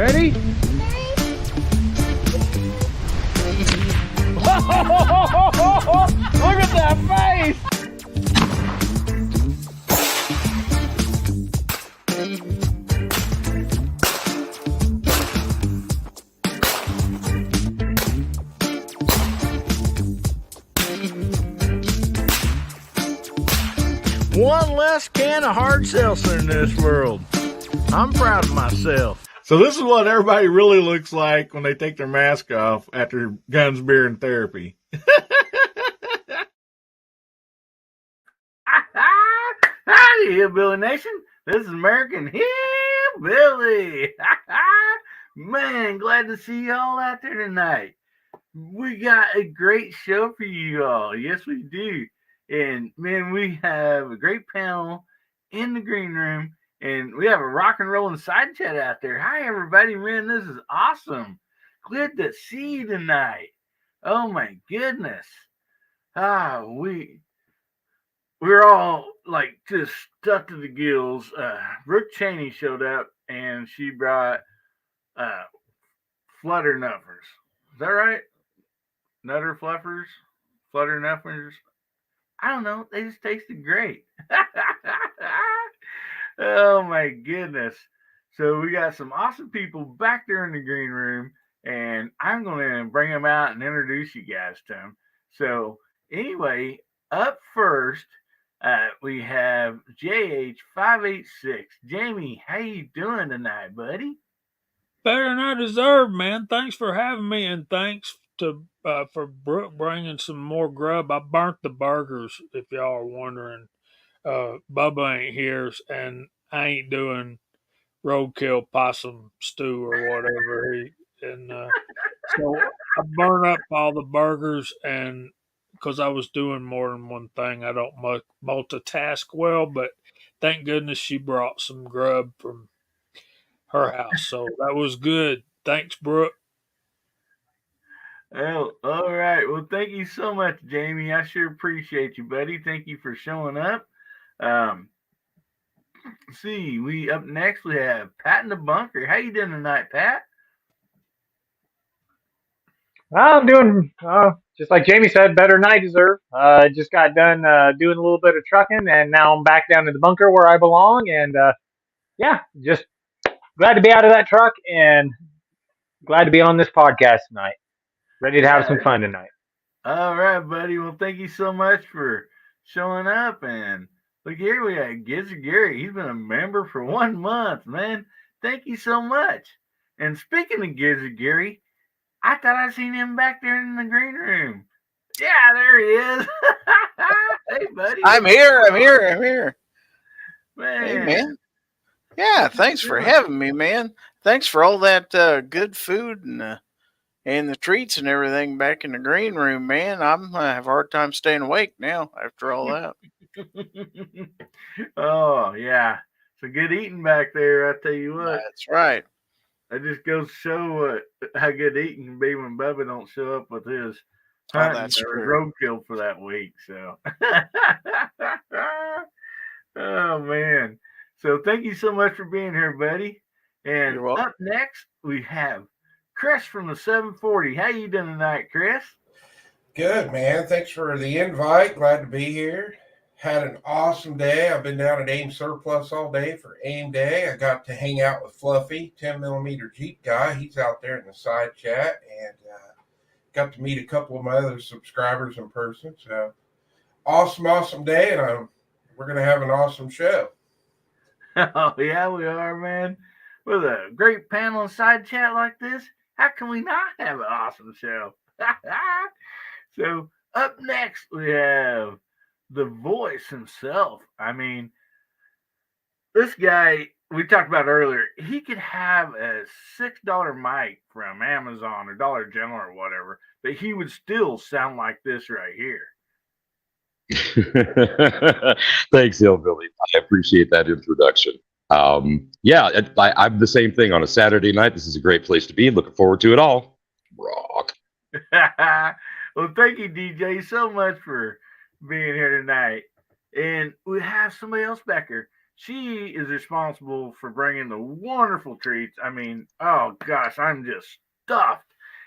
Ready? Look at that face! One less can of hard seltzer in this world. I'm proud of myself. So this is what everybody really looks like when they take their mask off after guns, beer, and therapy. Howdy, Hillbilly Nation. This is American Hillbilly. Man, glad to see y'all out there tonight. We got a great show for you all. Yes, we do. And man, we have a great panel in the green room, and we have a rock and rolling side chat out there. Hi, everybody. Man, this is awesome. Glad to see you tonight. Oh my goodness. We're all like just stuck to the gills. Brooke Cheney showed up, and she brought flutter nuffers. Is that right? Nutter fluffers? Flutter nuffers? I don't know. They just tasted great. Oh my goodness. So we got some awesome people back there in the green room, and I'm going to bring them out and introduce you guys to them. So anyway, up first, we have JH586. Jamie, how you doing tonight, buddy? Better than I deserve, man. Thanks for having me, and thanks to for Brooke bringing some more grub. I burnt the burgers, if y'all are wondering. Bubba ain't here, and I ain't doing roadkill possum stew or whatever. So I burn up all the burgers, and because I was doing more than one thing, I don't multitask well. But thank goodness she brought some grub from her house, so that was good. Thanks, Brooke. Oh, all right. Well, thank you so much, Jamie. I sure appreciate you, buddy. Thank you for showing up. See, we up next we have Pat in the bunker. How you doing tonight, Pat? I'm doing just like Jamie said, better than I deserve. Just got done doing a little bit of trucking, and now I'm back down in the bunker where I belong. And yeah, just glad to be out of that truck and glad to be on this podcast tonight. Ready to have some fun tonight. All right, buddy. Well, thank you so much for showing up. And look here, we got Gizzard Gary. He's been a member for 1 month, man. Thank you so much. And speaking of Gizzard Gary, I thought I seen him back there in the green room. Yeah, there he is. Hey, buddy. I'm here. Man. Hey, man. Yeah, thanks for having me, man. Thanks for all that good food and the treats and everything back in the green room, man. I'm have a hard time staying awake now after all that. Oh, yeah. So good eating back there, I tell you what. That's right. That just goes to show how good eating can be when Bubba don't show up with his That's hunting or roadkill for that week. So, oh man. So thank you so much for being here, buddy. And You're welcome. up next we have Chris from the 740. How you doing tonight, Chris? Good, man. Thanks for the invite. Glad to be here. Had an awesome day. I've been down at AIM Surplus all day for AIM Day. I got to hang out with Fluffy, 10mm Jeep guy. He's out there in the side chat, and got to meet a couple of my other subscribers in person. So awesome day, and we're going to have an awesome show. Oh, yeah, we are, man. With a great panel and side chat like this, how can we not have an awesome show? So up next, we have the voice himself. I mean, this guy we talked about earlier, he could have a $6 mic from Amazon or Dollar General or whatever, but he would still sound like this right here. Thanks, Hillbilly. I appreciate that introduction. Yeah, I'm the same thing on a Saturday night. This is a great place to be. Looking forward to it all. Rock. Well, thank you, DJ, so much for being here tonight. And we have somebody else back here. she is responsible for bringing the wonderful treats. I mean, oh gosh, I'm just stuffed.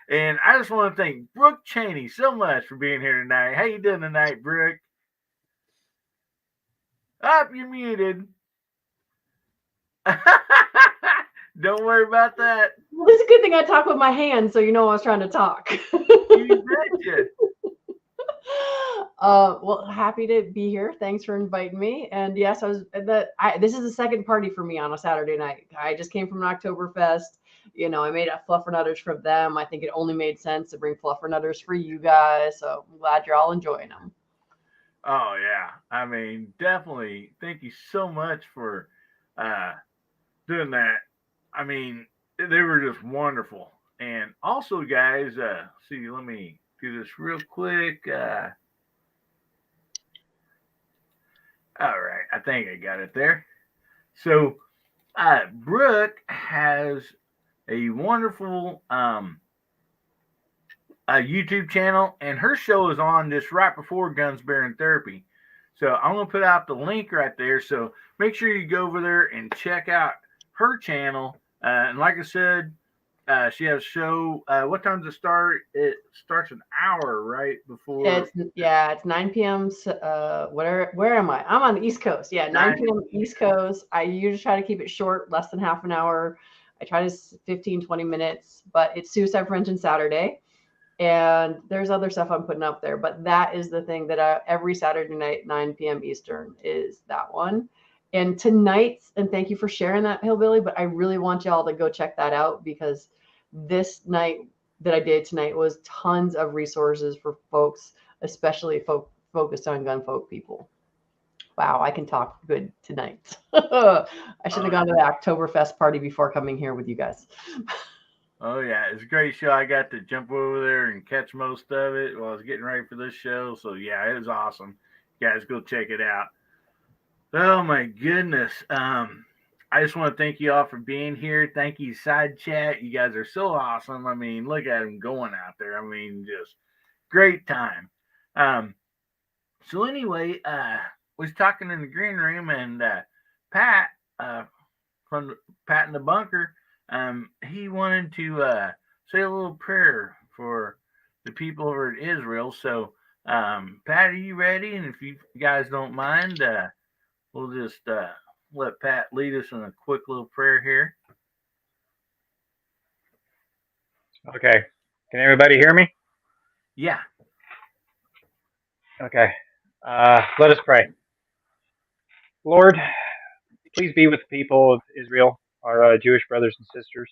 And I just want to thank Brooke Cheney so much for being here tonight. How you doing tonight, Brooke? Up, you're muted. Don't worry about that. Well, it's a good thing I talk with my hands, so you know I was trying to talk. You betcha. Well, happy to be here. Thanks for inviting me. And yes, this is the second party for me on a Saturday night. I just came from an Oktoberfest. You know, I made a fluffernutters for them. I think it only made sense to bring fluffernutters for you guys. So I'm glad you're all enjoying them. Oh yeah, I mean, definitely. Thank you so much for doing that. I mean, they were just wonderful. And also, guys, see, let me do this real quick. All right, I think I got it there. So, Brooke has a wonderful YouTube channel, and her show is on just right before Guns, Beer, and Therapy. So I'm gonna put out the link right there. So make sure you go over there and check out her channel. And like I said, she has a show. What time does it start? It starts an hour right before. It's 9 p.m. Where am I? I'm on the East Coast. Yeah, 9 p.m. East Coast. I usually try to keep it short, less than half an hour. I try to 15, 20 minutes, but it's Suicide Prevention Saturday. And there's other stuff I'm putting up there, but that is the thing that every Saturday night, 9 p.m. Eastern, is that one. And tonight, and thank you for sharing that, Hillbilly, but I really want y'all to go check that out, because this night that I did tonight was tons of resources for folks, especially focused on gun folk people. Wow, I can talk good tonight. I should have gone to the Oktoberfest party before coming here with you guys. Oh yeah, it's a great show. I got to jump over there and catch most of it while I was getting ready for this show. So yeah, it was awesome. You guys go check it out. Oh my goodness. I just want to thank you all for being here. Thank you, Side Chat. You guys are so awesome. I mean, look at them going out there. I mean, just great time. So anyway, was talking in the green room, and Pat from Pat in the Bunker, he wanted to say a little prayer for the people over in Israel. So, Pat, are you ready? And if you guys don't mind, we'll just let Pat lead us in a quick little prayer here. Okay. Can everybody hear me? Yeah. Okay. Let us pray. Lord, please be with the people of Israel, our Jewish brothers and sisters,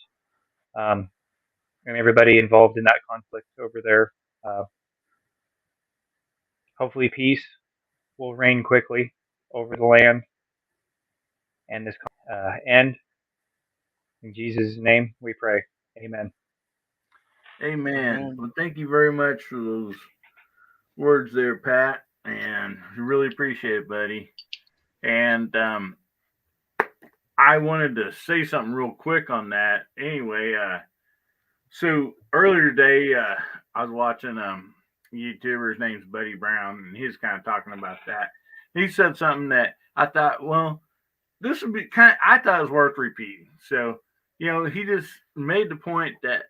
and everybody involved in that conflict over there. Hopefully peace will reign quickly over the land and this end. In Jesus' name we pray. Amen. Amen. Well, thank you very much for those words there, Pat, and really appreciate it, buddy. And I wanted to say something real quick on that. Anyway, so earlier today, I was watching YouTuber. His name's Buddy Brown, and he's kind of talking about that. He said something that I thought, well, this would be kind of, I thought it was worth repeating. So, you know, he just made the point that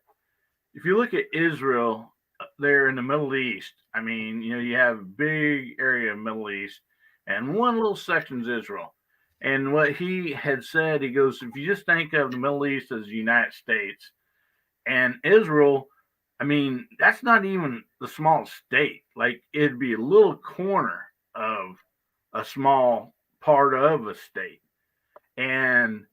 if you look at Israel, there in the Middle East, I mean, you know, you have a big area of Middle East, and one little section is Israel. And what he had said, he goes, if you just think of the Middle East as the United States and Israel, I mean, that's not even the smallest state. Like, it'd be a little corner of a small part of a state. And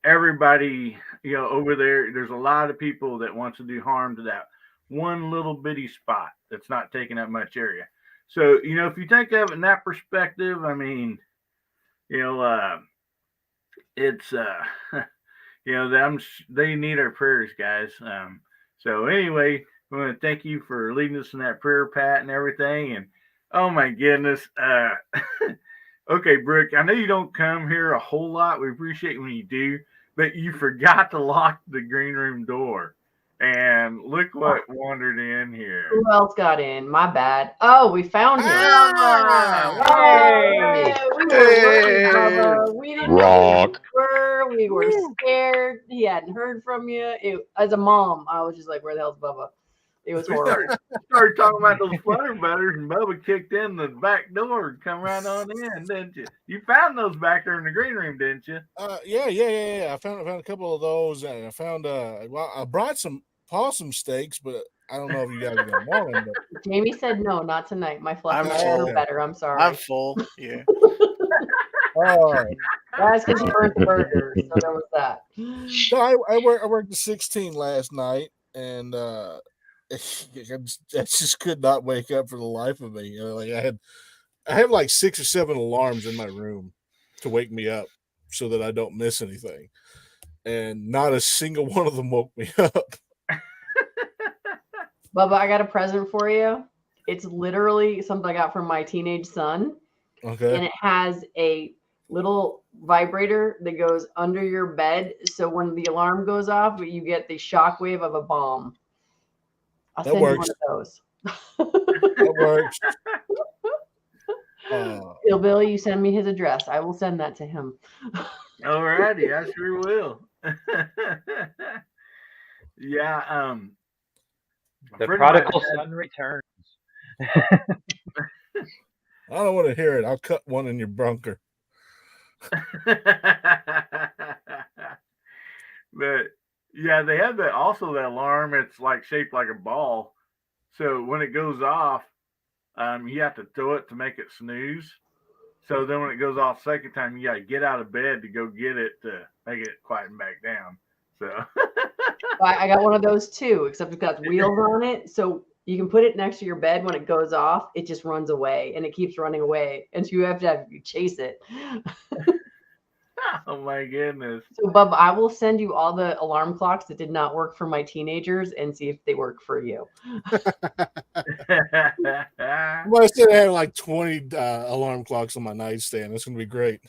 everybody, you know, over there's a lot of people that wants to do harm to that one little bitty spot that's not taking up much area. So, you know, if you think of it in that perspective, I mean, you know, it's you know, they need our prayers, guys. So anyway, I want to thank you for leading us in that prayer, Pat, and everything. And oh my goodness, okay, Brooke, I know you don't come here a whole lot. We appreciate when you do, but you forgot to lock the green room door. And look what wandered in here. Who else got in? My bad. Oh, we found him. Ah, Hey! We were worried, Hey. Bubba. We didn't know where you Rock. were. We were Woo. scared. He hadn't heard from you. As a mom, I was just like, "Where the hell's Bubba?" It was horrible. Started talking about those flutter butters, and Bubba kicked in the back door and come right on in, didn't you? You found those back there in the green room, didn't you? Yeah. I found a couple of those, and I found well, I brought some possum steaks, but I don't know if you guys are gonna want them. But Jamie said no, not tonight. My fluffy I'm know full. better. I'm sorry. I'm full. Yeah. That's because you burnt the burger, so there was that. No, I worked the 16 last night, and I just could not wake up for the life of me. You know, like I have like 6 or 7 alarms in my room to wake me up so that I don't miss anything, and not a single one of them woke me up. Bubba, I got a present for you. It's literally something I got from my teenage son, Okay, and it has a little vibrator that goes under your bed. So when the alarm goes off, you get the shock wave of a bomb. I'll That send works. you one of those. that works. Hillbilly, you send me his address. I will send that to him. Alrighty, I sure will. Yeah, The friend of mine prodigal son returns. I don't want to hear it. I'll cut one in your bunker. But yeah, they have that also that alarm. It's like shaped like a ball. So when it goes off, you have to throw it to make it snooze. So then when it goes off second time, you gotta get out of bed to go get it to make it quieten back down. So I got one of those too, except it's got wheels on it. So you can put it next to your bed. When it goes off, it just runs away and it keeps running away. And so you have to chase it. oh my goodness. So, Bub, I will send you all the alarm clocks that did not work for my teenagers and see if they work for you. Well, I still have like 20 alarm clocks on my nightstand. That's gonna be great.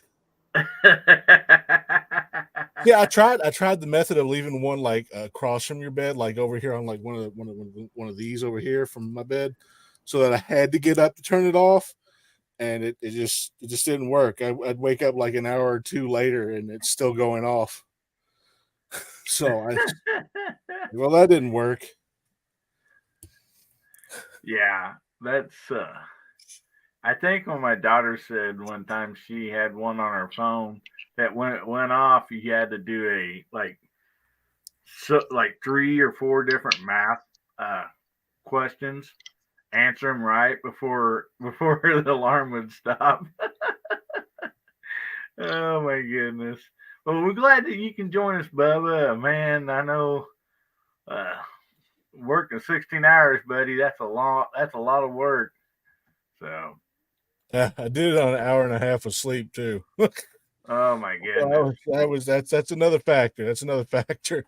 Yeah, I tried the method of leaving one like across from your bed, like over here on like one of these over here from my bed, so that I had to get up to turn it off, and it just didn't work. I'd wake up like an hour or two later, and it's still going off. So well, that didn't work. Yeah, that's I think when my daughter said one time she had one on her phone that when it went off, you had to do a like 3 or 4 different math questions, answer them right before the alarm would stop. Oh my goodness! Well, we're glad that you can join us, Bubba. Man, I know working 16 hours, buddy. That's a lot. That's a lot of work. So. I did it on an hour and a half of sleep too. Oh my goodness! That's another factor. That's another factor.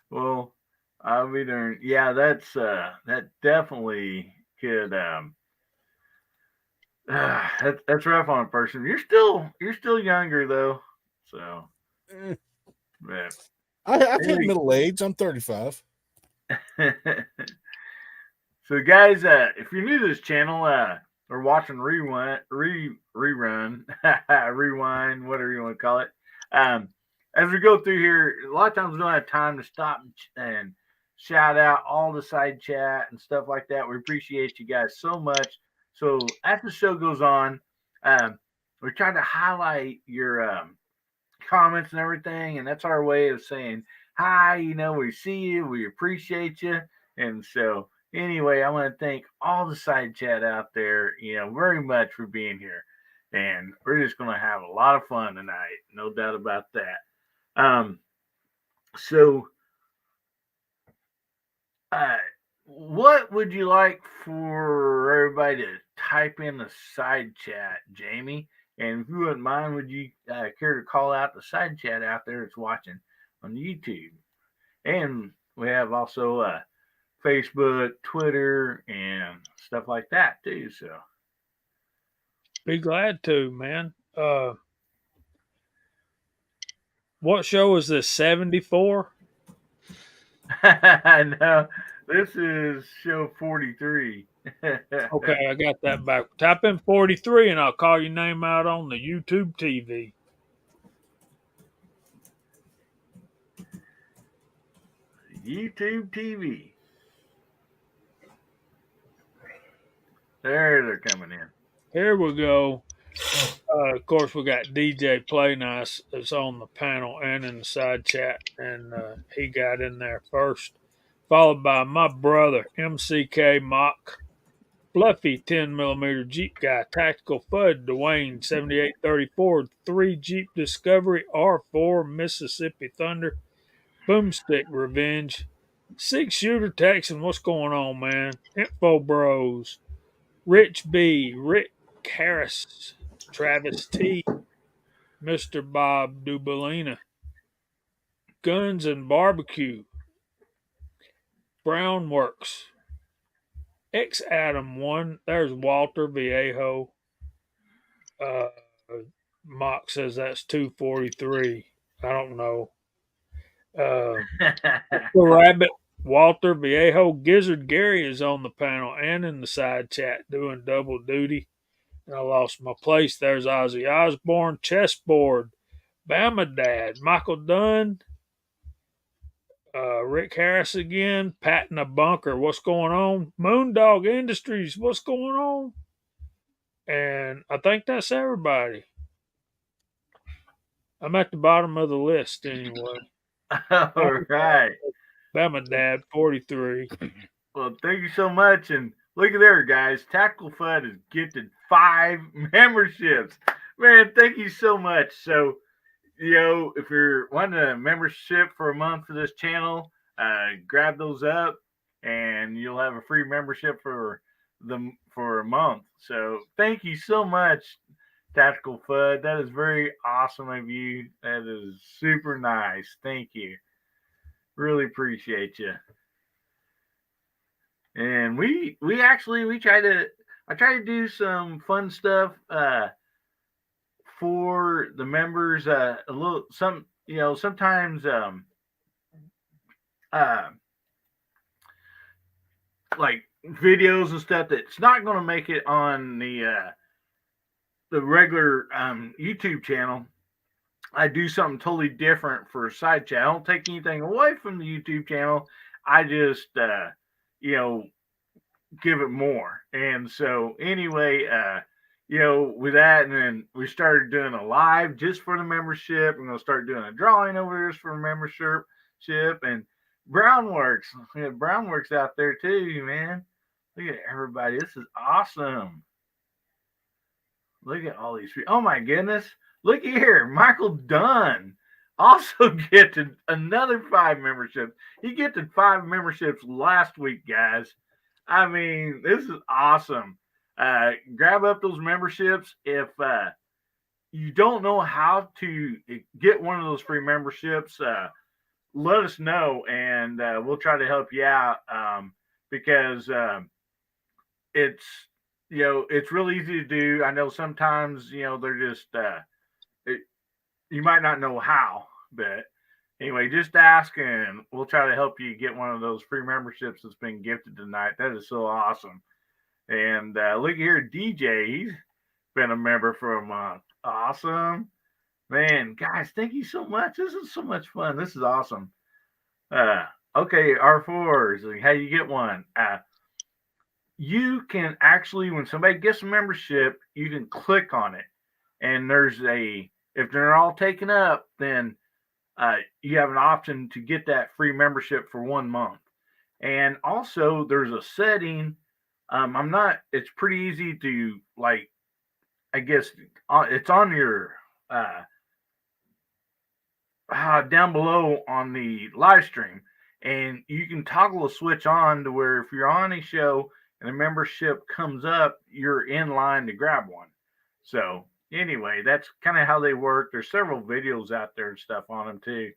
Well, I'll be darned. Yeah, that definitely could that's rough on a person. You're still younger though, so but I've hit middle age. I'm 35. So guys, if you're new to this channel, or watching rerun, rewind, whatever you want to call it. As we go through here, a lot of times we don't have time to stop and shout out all the side chat and stuff like that. We appreciate you guys so much. So as the show goes on, we're trying to highlight your comments and everything, and that's our way of saying hi. We see you, we appreciate you, and so. Anyway, I want to thank all the side chat out there, very much for being here. And we're just going to have a lot of fun tonight. No doubt about that. So, what would you like for everybody to type in the side chat, Jamie? And if you wouldn't mind, would you care to call out the side chat out there that's watching on YouTube? And we have also Facebook, Twitter, and stuff like that too. So, be glad to, man. What show is this? 74? No, this is show 43. Okay, I got that back. Type in 43 and I'll call your name out on the YouTube TV. YouTube TV. There, they're coming in. Here we go. Of course, we got DJ Play Nice that's on the panel and in the side chat, and he got in there first, followed by my brother MCK Mock, Fluffy 10mm Jeep Guy, Tactical Fud, Dwayne 7834, 3 Jeep Discovery, R4 Mississippi Thunder, Boomstick Revenge, 6-shooter Texan. What's going on, man? Info Bros, Rich B, Rick Harris, Travis T, Mr. Bob Dubalina, Guns and Barbecue, Brownworks, X Adam 1, there's Walter Viejo. Mock says that's 243. I don't know. The Rabbit, Walter Viejo, Gizzard Gary is on the panel and in the side chat doing double duty. And I lost my place. There's Ozzy Osbourne, Chessboard, Bama Dad, Michael Dunn, Rick Harris again, Pat in a Bunker, what's going on? Moondog Industries, what's going on? And I think that's everybody. I'm at the bottom of the list anyway. All right. Bama Dad, 43. Well, thank you so much. And look at there, guys. Tactical Fud has gifted 5 memberships. Man, thank you so much. So, if you're wanting a membership for a month for this channel, grab those up and you'll have a free membership for a month. So thank you so much, Tactical Fud. That is very awesome of you. That is super nice. Thank you. Really appreciate you. And I try to do some fun stuff for the members, sometimes like videos and stuff that's not going to make it on the regular YouTube channel. I do something totally different for a side chat. I don't take anything away from the YouTube channel. I just give it more. And so anyway, with that, and then we started doing a live just for the membership. We're going to start doing a drawing over this for membership. And Brownworks, we have Brownworks out there too, man. Look at everybody. This is awesome. Look at all these people. Oh my goodness. Look here. Michael Dunn also gifted another 5 memberships. He gifted 5 memberships last week, guys. I mean, this is awesome. Grab up those memberships. If you don't know how to get one of those free memberships, let us know and we'll try to help you out, because it's it's really easy to do. I know sometimes they're just you might not know how, but anyway, just ask and we'll try to help you get one of those free memberships that's been gifted tonight. That is so awesome. And look here, DJ, he's been a member for a month. Awesome. Man, guys, thank you so much. This is so much fun. This is awesome. Okay, R4s, how you get one? You can actually, when somebody gets a membership, you can click on it. And if they're all taken up, then you have an option to get that free membership for 1 month. And also, there's a setting. It's pretty easy to, I guess, it's on your, down below on the live stream. And you can toggle a switch on to where if you're on a show and a membership comes up, you're in line to grab one. So anyway, that's kind of how they work. There's several videos out there and stuff on them too.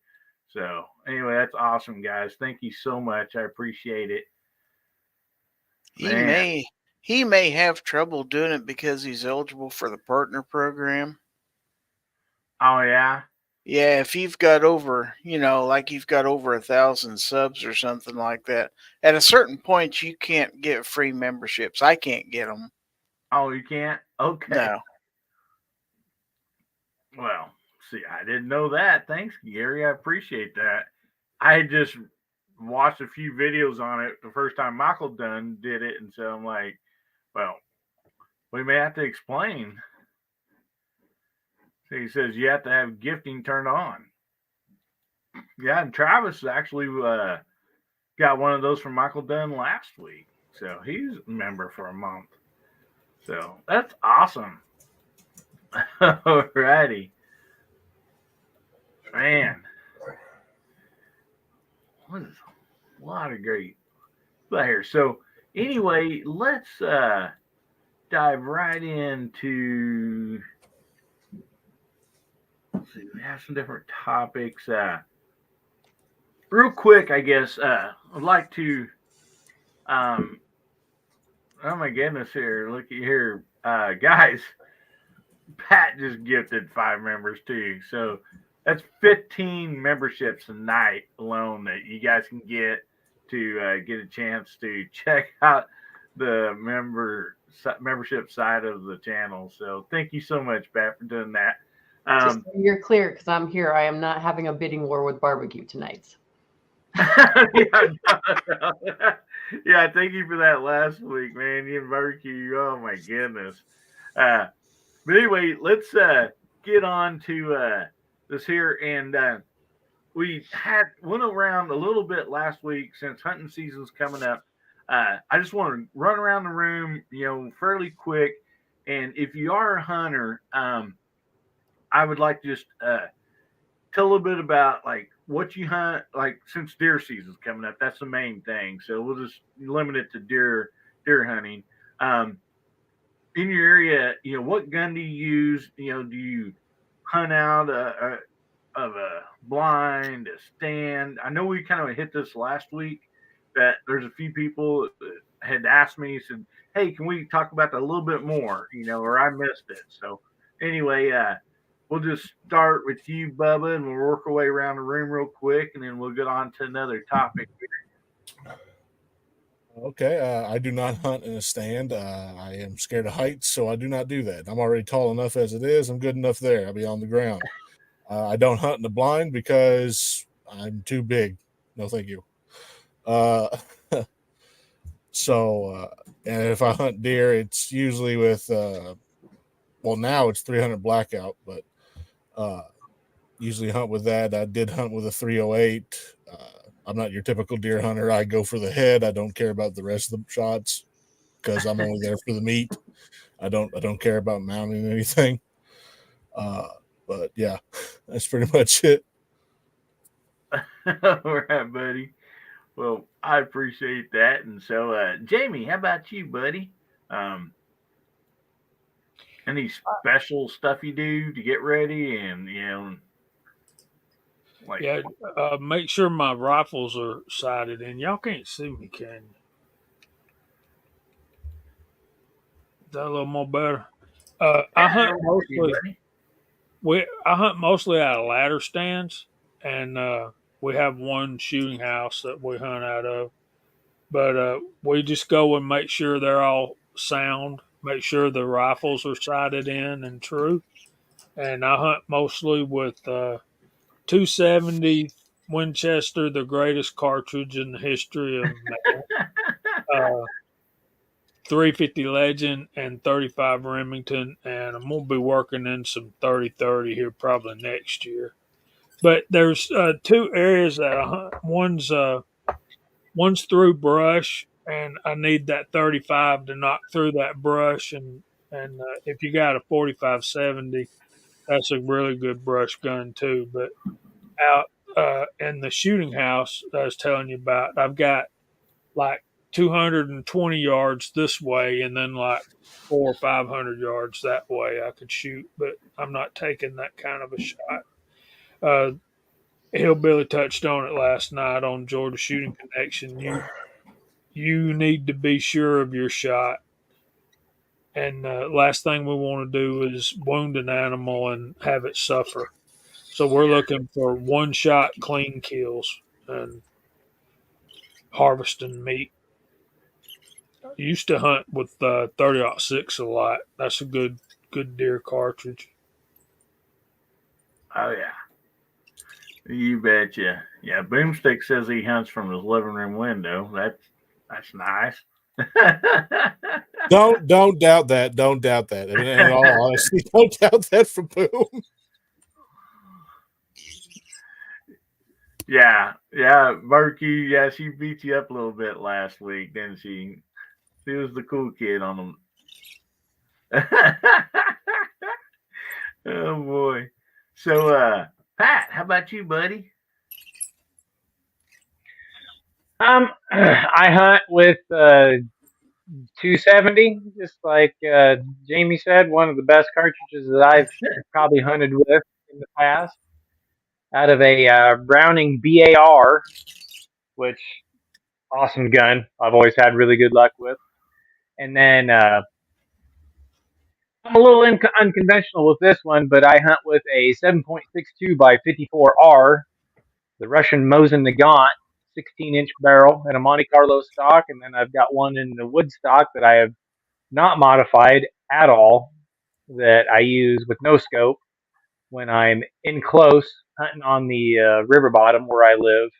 So anyway, that's awesome, guys. Thank you so much. I appreciate it. He may have trouble doing it because he's eligible for the partner program. Oh yeah. Yeah, if you've got over, like you've got over 1,000 subs or something like that, at a certain point you can't get free memberships. I can't get them. Oh, you can't? Okay. No. Well, see, I didn't know that. Thanks, Gary. I appreciate that. I had just watched a few videos on it the first time Michael Dunn did it, and so I'm like, well, we may have to explain. So he says you have to have gifting turned on. Yeah, and Travis actually got one of those from Michael Dunn last week. So he's a member for a month. So that's awesome. Alrighty. Man. What is a lot of great here. So anyway, let's dive right into, let's see, we have some different topics. Real quick, I guess, I'd like to oh my goodness here. Looky here. Guys, Pat just gifted 5 members too. So that's 15 memberships a night alone that you guys can get to get a chance to check out the membership side of the channel. So thank you so much, Pat, for doing that. Just so you're clear, because I'm here. I am not having a bidding war with barbecue tonight. Yeah, thank you for that last week, man. You and barbecue. Oh my goodness. But anyway, let's get on to this here, and we went around a little bit last week since hunting season's coming up. I just want to run around the room, fairly quick. And if you are a hunter, I would like to just tell a little bit about like what you hunt, like since deer season's coming up. That's the main thing. So we'll just limit it to deer hunting. In your area, what gun do you use? Do you hunt out of a blind, a stand? I know we kind of hit this last week, that there's a few people that had asked me, said, hey, can we talk about that a little bit more, or I missed it. So anyway, we'll just start with you, Bubba, and we'll work our way around the room real quick, and then we'll get on to another topic. Okay, I do not hunt in a stand. I am scared of heights, so I do not do that. I'm already tall enough as it is. I'm good enough there. I'll be on the ground. I don't hunt in the blind because I'm too big. No, thank you. So, and if I hunt deer, it's usually with, well, now it's 300 blackout, but usually hunt with that. I did hunt with a 308. I'm not your typical deer hunter. I go for the head. I don't care about the rest of the shots because I'm only there for the meat. I don't care about mounting anything. But yeah, that's pretty much it. All right, buddy. Well, I appreciate that. And so, Jamie, how about you, buddy? Any special stuff you do to get ready, and like, Yeah, make sure my rifles are sighted in. Y'all can't see me, can you? Is that a little more better? I hunt mostly. I hunt mostly out of ladder stands, and we have one shooting house that we hunt out of. But we just go and make sure they're all sound. Make sure the rifles are sighted in and true. And I hunt mostly with 270 Winchester, the greatest cartridge in the history of man. 350 Legend and 35 Remington, and I'm gonna be working in some 30-30 here probably next year. But there's 2 areas that I hunt. One's through brush, and I need that 35 to knock through that brush. And if you got a 45-70, that's a really good brush gun too. But out in the shooting house I was telling you about, I've got like 220 yards this way, and then like 400 or 500 yards that way I could shoot, but I'm not taking that kind of a shot. Hillbilly touched on it last night on Georgia Shooting Connection. You need to be sure of your shot, and last thing we want to do is wound an animal and have it suffer. So we're looking for one shot clean kills and harvesting meat. I used to hunt with 30-06 a lot. That's a good deer cartridge. Oh yeah. You betcha. Yeah, Boomstick says he hunts from his living room window. That's nice. Don't doubt that. Don't doubt that. I mean, in all honesty, don't doubt that from Boom. Yeah, Murky. Yeah, she beat you up a little bit last week, didn't she? She was the cool kid on them. Oh boy. So, Pat, how about you, buddy? I hunt with 270, just like Jamie said, one of the best cartridges that I've probably hunted with in the past, out of a Browning BAR, which awesome gun. I've always had really good luck with. And then I'm a little unconventional with this one, but I hunt with a 7.62 by 54R, the Russian Mosin Nagant, 16-inch barrel and a Monte Carlo stock, and then I've got one in the wood stock that I have not modified at all, that I use with no scope when I'm in close hunting on the river bottom where I live,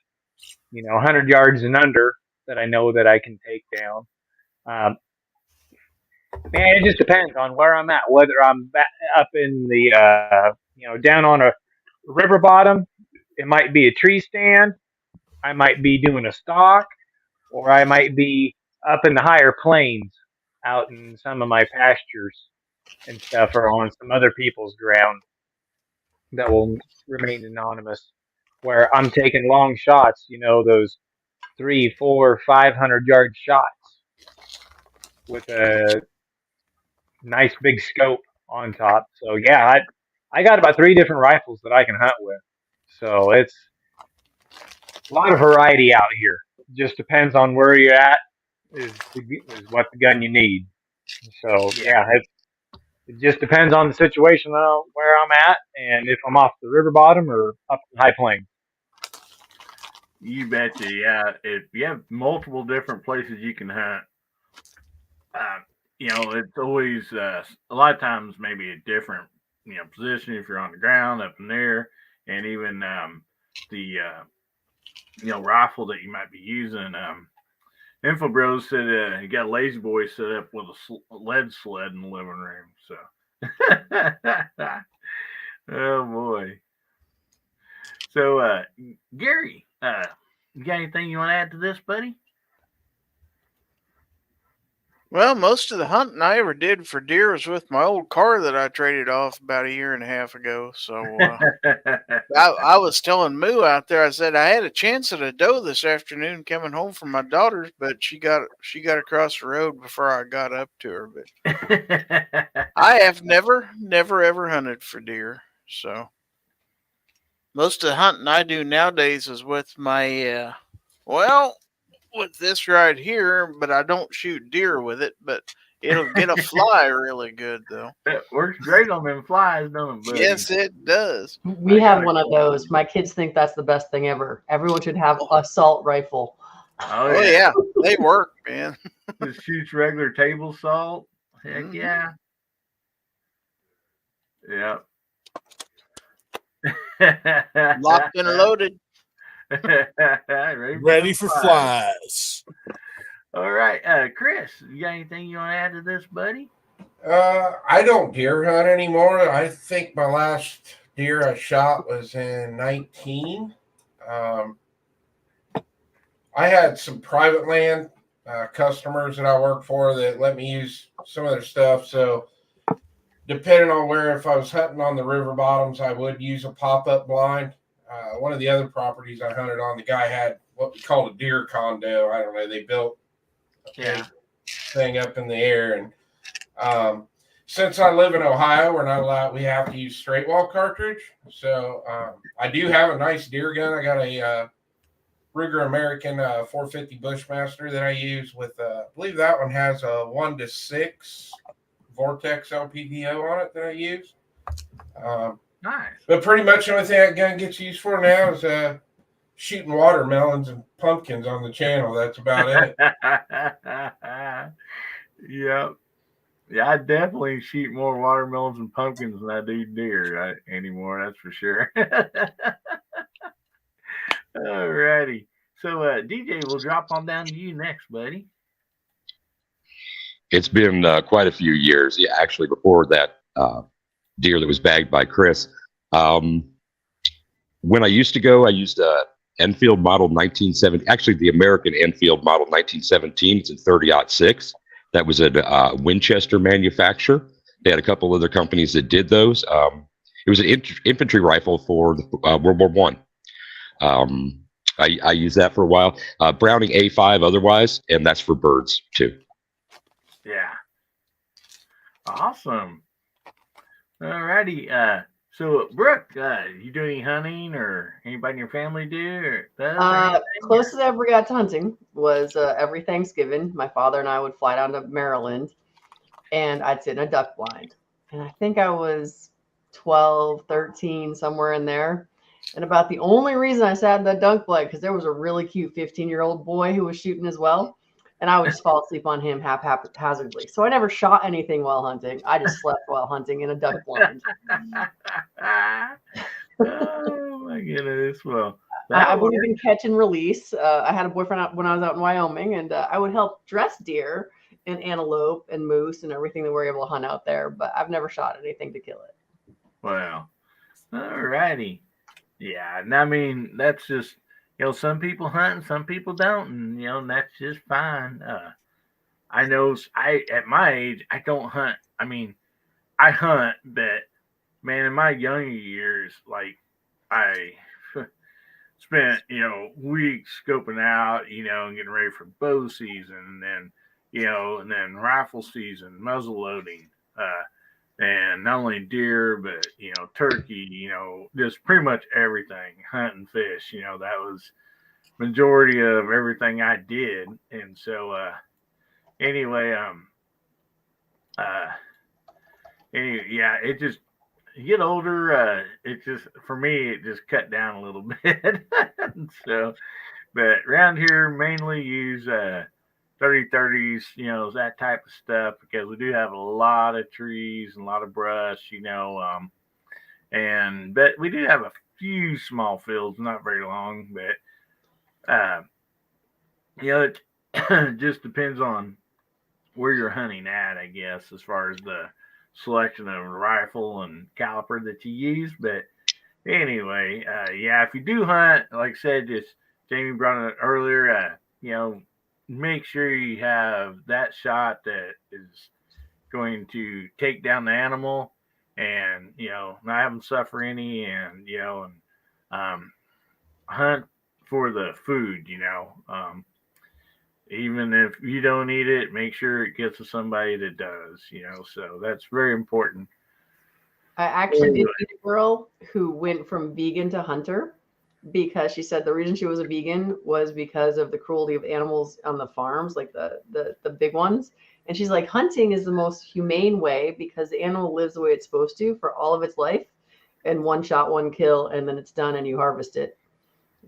100 yards and under, that I know that I can take down. Um, Man, it just depends on where I'm at. Whether I'm up in the, down on a river bottom, it might be a tree stand. I might be doing a stalk, or I might be up in the higher plains, out in some of my pastures and stuff, or on some other people's ground that will remain anonymous, where I'm taking long shots. Those 3, 4, 500-yard shots with a nice big scope on top. So yeah, I got about 3 different rifles that I can hunt with. So it's a lot of variety out here. Just depends on where you're at is what the gun you need. So yeah, it just depends on the situation where I'm at, and if I'm off the river bottom or up in high plains. You betcha. Yeah, if you have multiple different places you can hunt, uh, it's always a lot of times maybe a different position if you're on the ground, up in there, and even the rifle that you might be using. Info Bros said he got a lazy boy set up with a lead sled in the living room. So, oh boy. So, Gary, you got anything you want to add to this, buddy? Well, most of the hunting I ever did for deer was with my old car that I traded off about a year and a half ago. So I was telling Moo out there, I said I had a chance at a doe this afternoon coming home from my daughter's, but she got across the road before I got up to her. But I have never ever hunted for deer. So most of the hunting I do nowadays is with my with this right here, but I don't shoot deer with it, but it'll get a fly really good though. It works great on them flies, don't it, buddy? Yes, it does. We have one of those. My kids think that's the best thing ever. Everyone should have an assault rifle. Oh yeah. They work, man. Just shoots regular table salt. Heck yeah. Yep. Locked and loaded. Ready for flies. All right, Chris, you got anything you want to add to this, buddy? I don't deer hunt anymore. I think my last deer I shot was in 19. I had some private land customers that I worked for that let me use some of their stuff. So depending on if I was hunting on the river bottoms, I would use a pop-up blind. One of the other properties I hunted on, the guy had what we called a deer condo. I don't know. They built a big thing up in the air. And since I live in Ohio, we're not allowed. We have to use straight wall cartridge. So I do have a nice deer gun. I got a Ruger American 450 Bushmaster that I use with. I believe that one has a 1-6 Vortex LPVO on it that I use. Nice. But pretty much the only thing that gun gets used for now is shooting watermelons and pumpkins on the channel. That's about it. Yep. Yeah, I definitely shoot more watermelons and pumpkins than I do deer anymore. That's for sure. Alrighty. So, DJ, we'll drop on down to you next, buddy. It's been quite a few years. Yeah, actually, before that deer that was bagged by Chris. When I used to go, I used a Enfield model 1970. Actually, the American Enfield model 1917. It's in 30-06. That was a Winchester manufacturer. They had a couple other companies that did those. It was an infantry rifle for World War One. I used that for a while. Browning A5 otherwise, and that's for birds too. Yeah. Awesome. Alrighty. So, Brooke, you do any hunting, or anybody in your family do? Or Closest I ever got to hunting was every Thanksgiving. My father and I would fly down to Maryland, and I'd sit in a duck blind. And I think I was 12, 13, somewhere in there. And about the only reason I sat in the duck blind, because there was a really cute 15-year-old boy who was shooting as well. And I would just fall asleep on him haphazardly. So I never shot anything while hunting. I just slept while hunting in a duck blind. Oh my goodness! Well, I believe in catch and release. I had a boyfriend when I was out in Wyoming, and I would help dress deer and antelope and moose and everything that we're able to hunt out there. But I've never shot anything to kill it. Wow. Alrighty. Yeah, and I mean that's just some people hunt and some people don't, and that's just fine. I know at my age I don't hunt. I mean, I hunt, but man, in my younger years, like I spent weeks scoping out, and getting ready for bow season, and then rifle season, muzzle loading, and not only deer but turkey, just pretty much everything, hunt and fish. That was majority of everything I did, and so anyway, yeah, it just. You get older, it just for me it just cut down a little bit. So, but around here mainly use 30-30s, that type of stuff, because we do have a lot of trees and a lot of brush, and but we do have a few small fields, not very long, but it just depends on where you're hunting at, I guess, as far as the selection of rifle and caliper that you use. But anyway, yeah, if you do hunt, like I said, just Jamie brought it earlier, make sure you have that shot that is going to take down the animal and not have them suffer any, and hunt for the food. Even if you don't eat it, make sure it gets to somebody that does, so that's very important. I actually did meet a girl who went from vegan to hunter because she said the reason she was a vegan was because of the cruelty of animals on the farms, like the big ones. And she's like, hunting is the most humane way because the animal lives the way it's supposed to for all of its life, and one shot, one kill, and then it's done and you harvest it.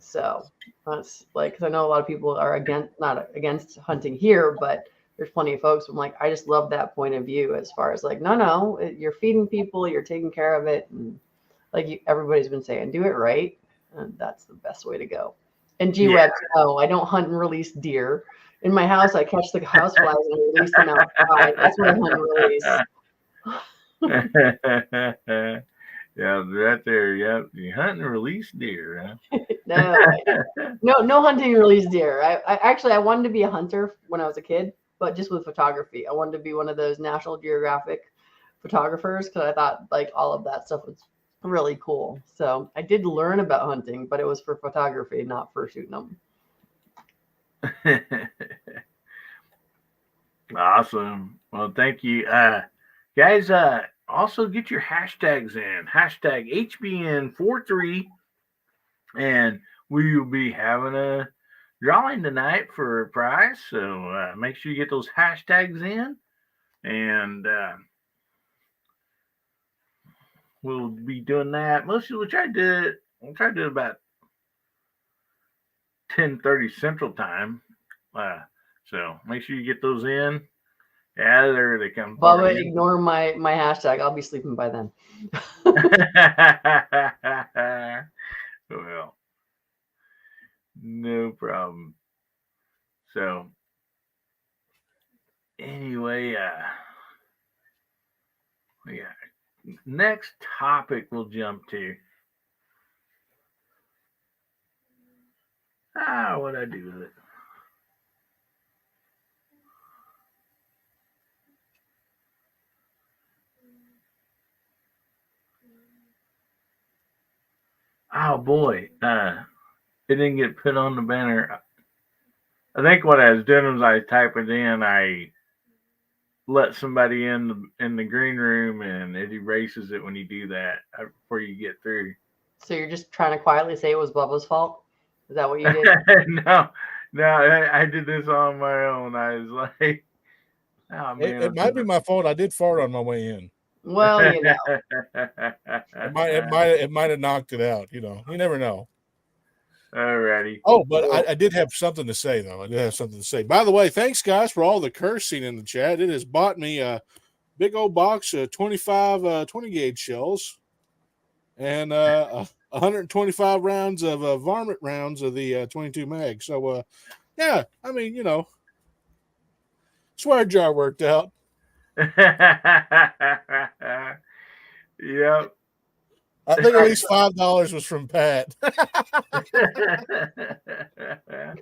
So that's like, because I know a lot of people are not against hunting here, but there's plenty of folks. I'm like, I just love that point of view as far as like, no, you're feeding people, you're taking care of it. And like everybody's been saying, do it right. And that's the best way to go. And G-Web, no, I don't hunt and release deer. In my house, I catch the house flies and release them outside. That's what I hunt and release. Yeah, right there. Yep, you hunt and release deer, huh? No hunting and release deer. I wanted to be a hunter when I was a kid, but just with photography. I wanted to be one of those National Geographic photographers because I thought like all of that stuff was really cool. So I did learn about hunting, but it was for photography, not for shooting them. Awesome. Well, thank you, guys. Also get your hashtags in. Hashtag HBN43, and we will be having a drawing tonight for a prize. So make sure you get those hashtags in. And we'll be doing that. Mostly we'll try to do it. We'll try to do it about 10:30 Central Time. So make sure you get those in. Yeah, there they come. Bubba, ignore my hashtag. I'll be sleeping by then. Well, no problem. So anyway, next topic we'll jump to. What'd I do with it? Oh boy, it didn't get put on the banner. I think what I was doing was I typed it in. I let somebody in the green room, and it erases it when you do that before you get through. So you're just trying to quietly say it was Bubba's fault? Is that what you did? No, I did this on my own. I was like, oh man, it might be my fault. I did fart on my way in. Well, you know, it might have knocked it out. You know, you never know. Alrighty. Oh, but I did have something to say though. I did have something to say. By the way, thanks guys for all the cursing in the chat. It has bought me a big old box of 25 20 gauge shells and 125 rounds of varmint rounds of the 22 mag. So yeah, I mean, you know, swear jar worked out. Yep. I think at least $5 was from Pat.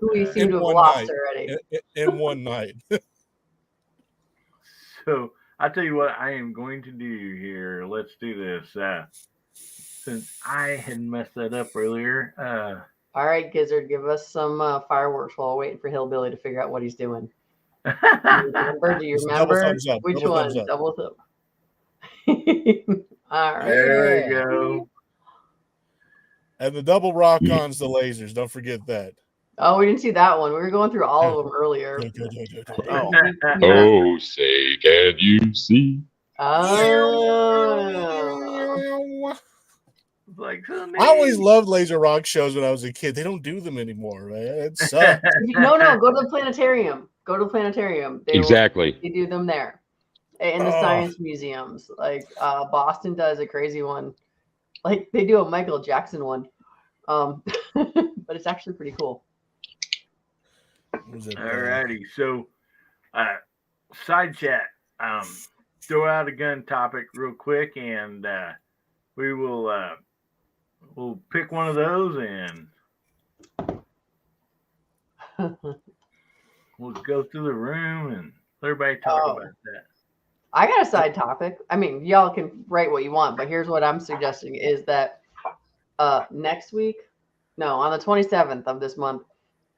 who we seem to have lost already. In one night. So I'll tell you what I am going to do here. Let's do this. Since I had messed that up earlier. All right, Gizzard, give us some fireworks while we're waiting for Hillbilly to figure out what he's doing. Do you remember? Which one? Double thumb. All right. There we go. And the double rock-ons, the lasers. Don't forget that. Oh, we didn't see that one. We were going through all of them earlier. Oh, say, can you see? Oh. Like, I always loved laser rock shows when I was a kid. They don't do them anymore, man. It sucks. No, go to the planetarium. Go to the planetarium. Exactly. They do them there. In the science museums. Like Boston does a crazy one. Like they do a Michael Jackson one. But it's actually pretty cool. Alrighty. So side chat. Throw out a gun topic real quick and we will we'll pick one of those and we'll go through the room and let everybody talk about that. I got a side topic. I mean, y'all can write what you want, but here's what I'm suggesting is that next week, on the 27th of this month,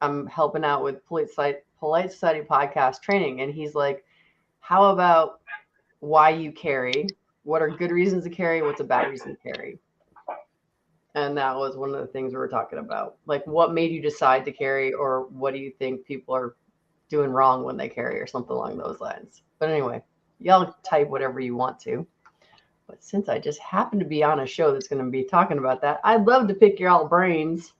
I'm helping out with Polite Society podcast training. And he's like, how about why you carry? What are good reasons to carry? What's a bad reason to carry? And that was one of the things we were talking about. Like, what made you decide to carry, or what do you think people are doing wrong when they carry, or something along those lines. But anyway, y'all type whatever you want to. But since I just happen to be on a show that's going to be talking about that, I'd love to pick your all brains.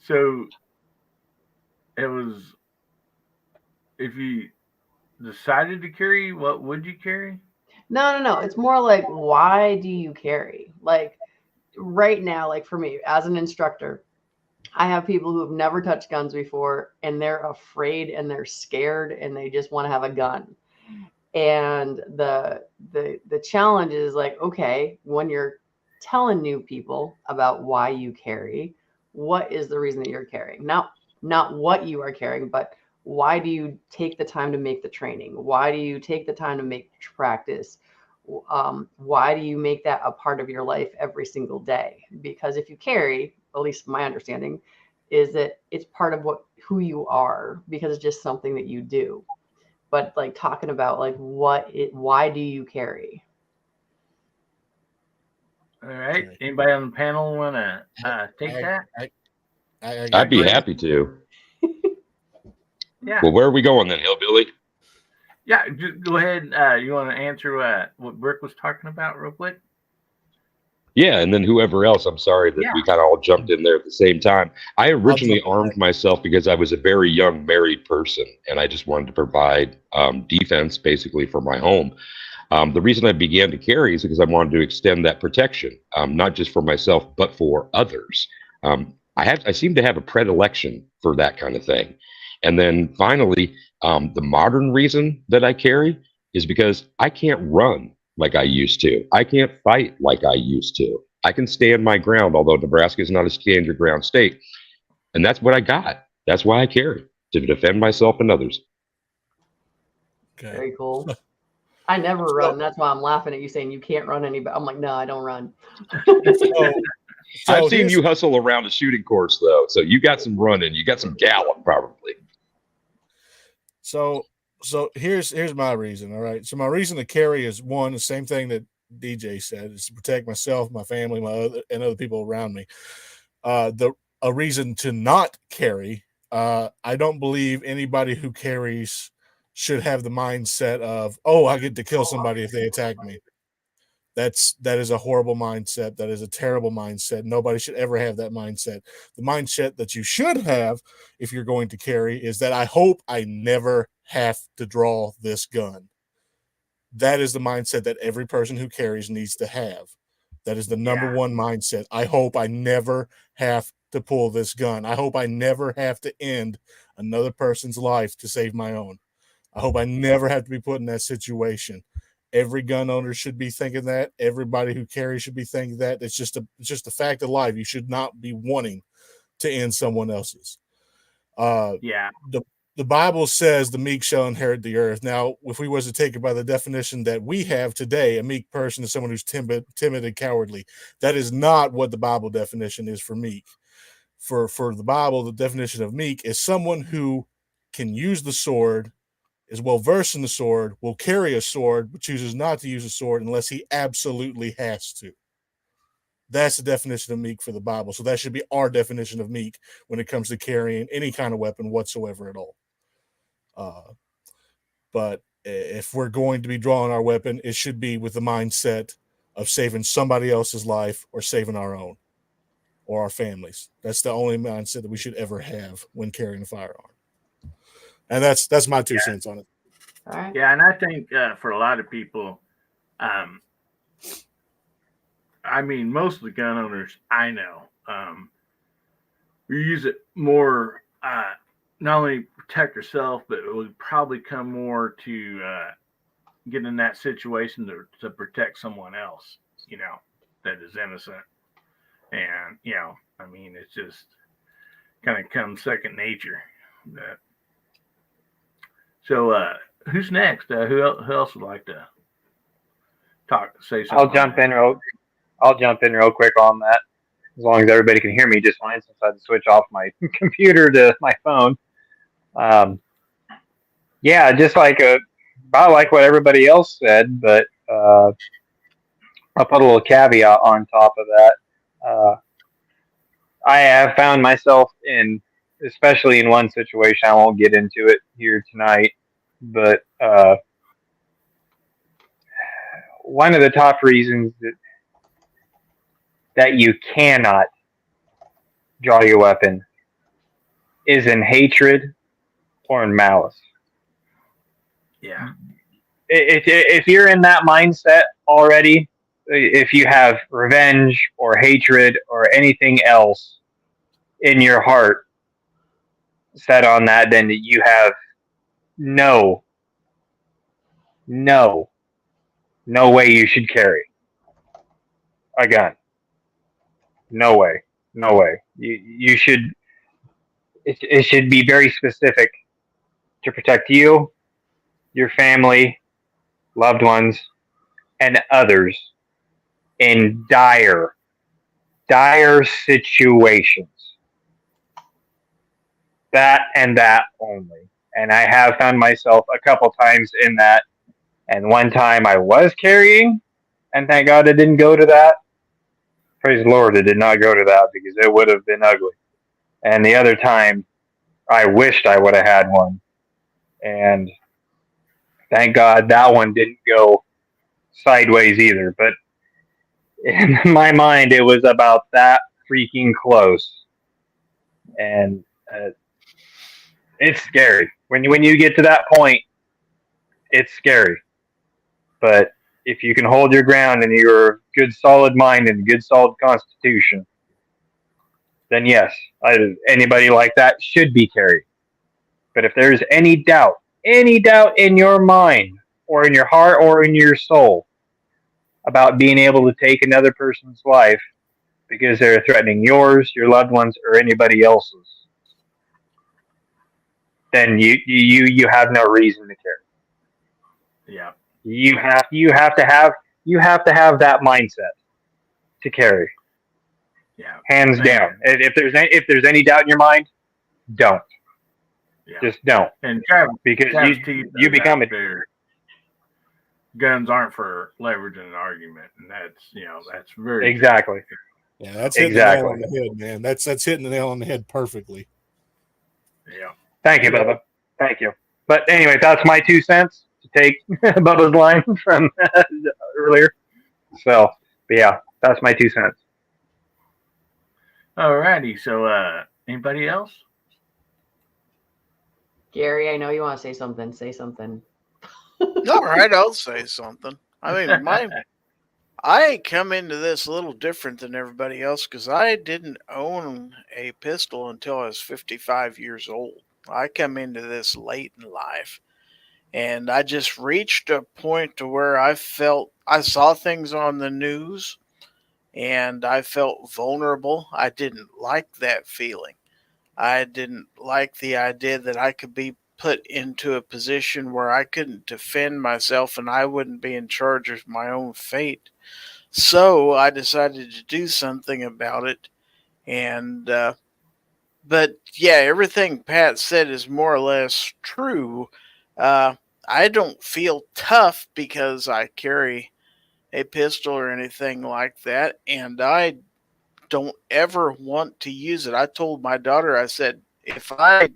So it was, if you decided to carry, what would you carry? No. It's more like, why do you carry? Like right now, like for me as an instructor, I have people who have never touched guns before and they're afraid and they're scared and they just want to have a gun. And the challenge is like, okay, when you're telling new people about why you carry, what is the reason that you're carrying? Not what you are carrying, but why do you take the time to make the training? Why do you take the time to make practice? Why do you make that a part of your life every single day? Because if you carry, at least my understanding, is that it's part of who you are, because it's just something that you do. But like talking about like why do you carry? All right. Anybody on the panel want to take that? I'd be happy to. Yeah. Well, where are we going then, Hillbilly? Yeah, just go ahead. You want to answer what Brooke was talking about real quick? Yeah, and then whoever else, I'm sorry that we kind of all jumped in there at the same time. I originally armed myself because I was a very young married person, and I just wanted to provide defense basically for my home. The reason I began to carry is because I wanted to extend that protection, not just for myself, but for others. I seem to have a predilection for that kind of thing. And then finally, the modern reason that I carry is because I can't run like I used to. I can't fight like I used to. I can stand my ground, although Nebraska is not a stand your ground state. And that's what I got. That's why I carry, to defend myself and others. Okay. Very cool. I never run. That's why I'm laughing at you saying you can't run any. I'm like, no, I don't run. So I've seen you hustle around a shooting course, though. So you got some running. You got some gallop, probably. So here's my reason. All right. So my reason to carry is one, the same thing that DJ said, is to protect myself, my family, and other people around me. A reason to not carry, I don't believe anybody who carries should have the mindset of, oh, I get to kill somebody if they attack me. That is a horrible mindset. That is a terrible mindset. Nobody should ever have that mindset. The mindset that you should have if you're going to carry is that I hope I never have to draw this gun. That is the mindset that every person who carries needs to have. That is the number one mindset. I hope I never have to pull this gun. I hope I never have to end another person's life to save my own. I hope I never have to be put in that situation. Every gun owner should be thinking that. Everybody who carries should be thinking that. It's just a fact of life. You should not be wanting to end someone else's. The Bible says the meek shall inherit the earth. Now, if we was to take it by the definition that we have today, a meek person is someone who's timid and cowardly. That is not what the Bible definition is for meek. For the Bible, the definition of meek is someone who can use the sword, is well versed in the sword, will carry a sword, but chooses not to use a sword unless he absolutely has to. That's the definition of meek for the Bible. So that should be our definition of meek when it comes to carrying any kind of weapon whatsoever at all. But if we're going to be drawing our weapon, it should be with the mindset of saving somebody else's life or saving our own or our families. That's the only mindset that we should ever have when carrying a firearm. And that's my 2 cents on it. All right. Yeah, and I think for a lot of people, I mean, most of the gun owners I know, we use it more not only protect yourself, but it would probably come more to get in that situation to protect someone else, that is innocent. And, I mean, it's just kind of comes second nature. So, who's next? Who else would like to say something? I'll jump in real quick on that, as long as everybody can hear me just fine, since I had to switch off my computer to my phone. Yeah, just about like what everybody else said, but I'll put a little caveat on top of that. I have found myself especially in one situation, I won't get into it here tonight, but one of the top reasons that you cannot draw your weapon is in hatred or in malice. Yeah. If you're in that mindset already, if you have revenge or hatred or anything else in your heart set on that, then you have no way you should carry a gun. No way. You should. It should be very specific to protect you, your family, loved ones, and others in dire situations. That and that only. And I have found myself a couple times in that. And one time I was carrying, and thank God it didn't go to that. Praise the Lord, it did not go to that, because it would have been ugly. And the other time, I wished I would have had one. And Thank God that one didn't go sideways either. But in my mind, it was about that freaking close, and it's scary when you get to that point. It's scary, but if you can hold your ground and you're a good solid mind and good solid constitution, then yes, anybody like that should be carried. But if there's any doubt in your mind or in your heart or in your soul about being able to take another person's life because they're threatening yours, your loved ones, or anybody else's, then you have no reason to carry. Yeah. You have to have that mindset to carry. Yeah. Hands Man. down. If there's any doubt in your mind, don't. Yeah. Just don't. And Travis, Because you become a guns aren't for leveraging an argument, and that's very exactly. Yeah, that's hitting the nail on the head, man. That's hitting the nail on the head perfectly. Yeah. Thank you, Bubba. Thank you. But anyway, that's my 2 cents to take Bubba's line from earlier. So, but yeah, that's my 2 cents. Alrighty. So, anybody else? Gary, I know you want to say something. Say something. All right, I'll say something. I mean, I come into this a little different than everybody else because I didn't own a pistol until I was 55 years old. I come into this late in life, and I just reached a point to where I saw things on the news, and I felt vulnerable. I didn't like that feeling. I didn't like the idea that I could be put into a position where I couldn't defend myself and I wouldn't be in charge of my own fate. So I decided to do something about it. And, but yeah, everything Pat said is more or less true. I don't feel tough because I carry a pistol or anything like that. And I don't ever want to use it. I told my daughter, I said, if I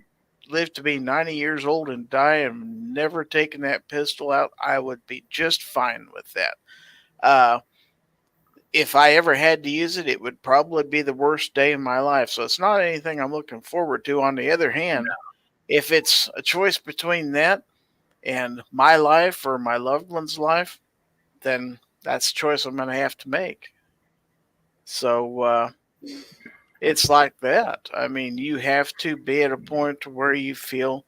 live to be 90 years old and die and never taking that pistol out, I would be just fine with that. If I ever had to use it, it would probably be the worst day of my life. So it's not anything I'm looking forward to. On the other hand, if it's a choice between that and my life or my loved one's life, then that's a choice I'm going to have to make. So it's like that. I mean, you have to be at a point where you feel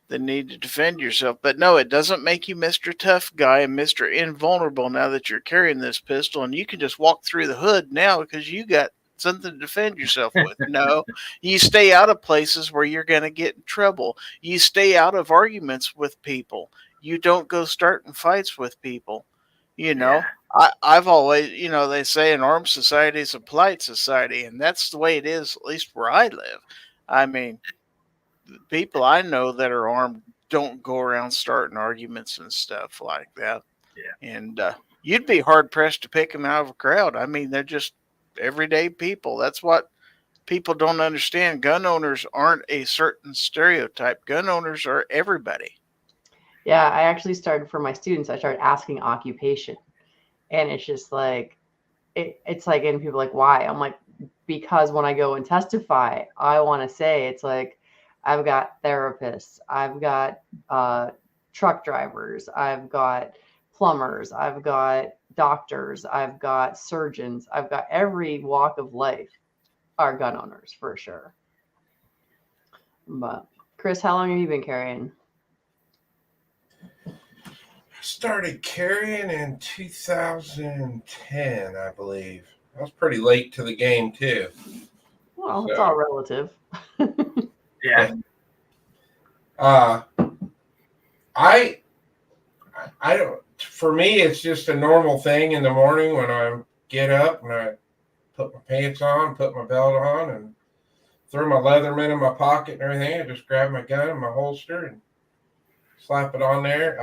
the need to defend yourself. But no, it doesn't make you Mr. Tough Guy and Mr. Invulnerable now that you're carrying this pistol and you can just walk through the hood now because you got something to defend yourself with. No, you stay out of places where you're going to get in trouble. You stay out of arguments with people. You don't go starting fights with people. You know, I've always, they say an armed society is a polite society, and that's the way it is, at least where I live. I mean, people I know that are armed don't go around starting arguments and stuff like that. Yeah. And you'd be hard pressed to pick them out of a crowd. I mean, they're just everyday people. That's what people don't understand. Gun owners aren't a certain stereotype. Gun owners are everybody. Yeah, I actually started for my students. I started asking occupation, and it's just like, it's like, and people are like, why? I'm like, because when I go and testify, I want to say it's like, I've got therapists, I've got truck drivers, I've got plumbers, I've got doctors, I've got surgeons, I've got every walk of life are gun owners for sure. But Chris, how long have you been carrying? Started carrying in 2010, I believe. I was pretty late to the game too. Well, it's all relative. Yeah. I don't. For me, it's just a normal thing in the morning when I get up and I put my pants on, put my belt on, and throw my Leatherman in my pocket and everything. I just grab my gun and my holster and slap it on there.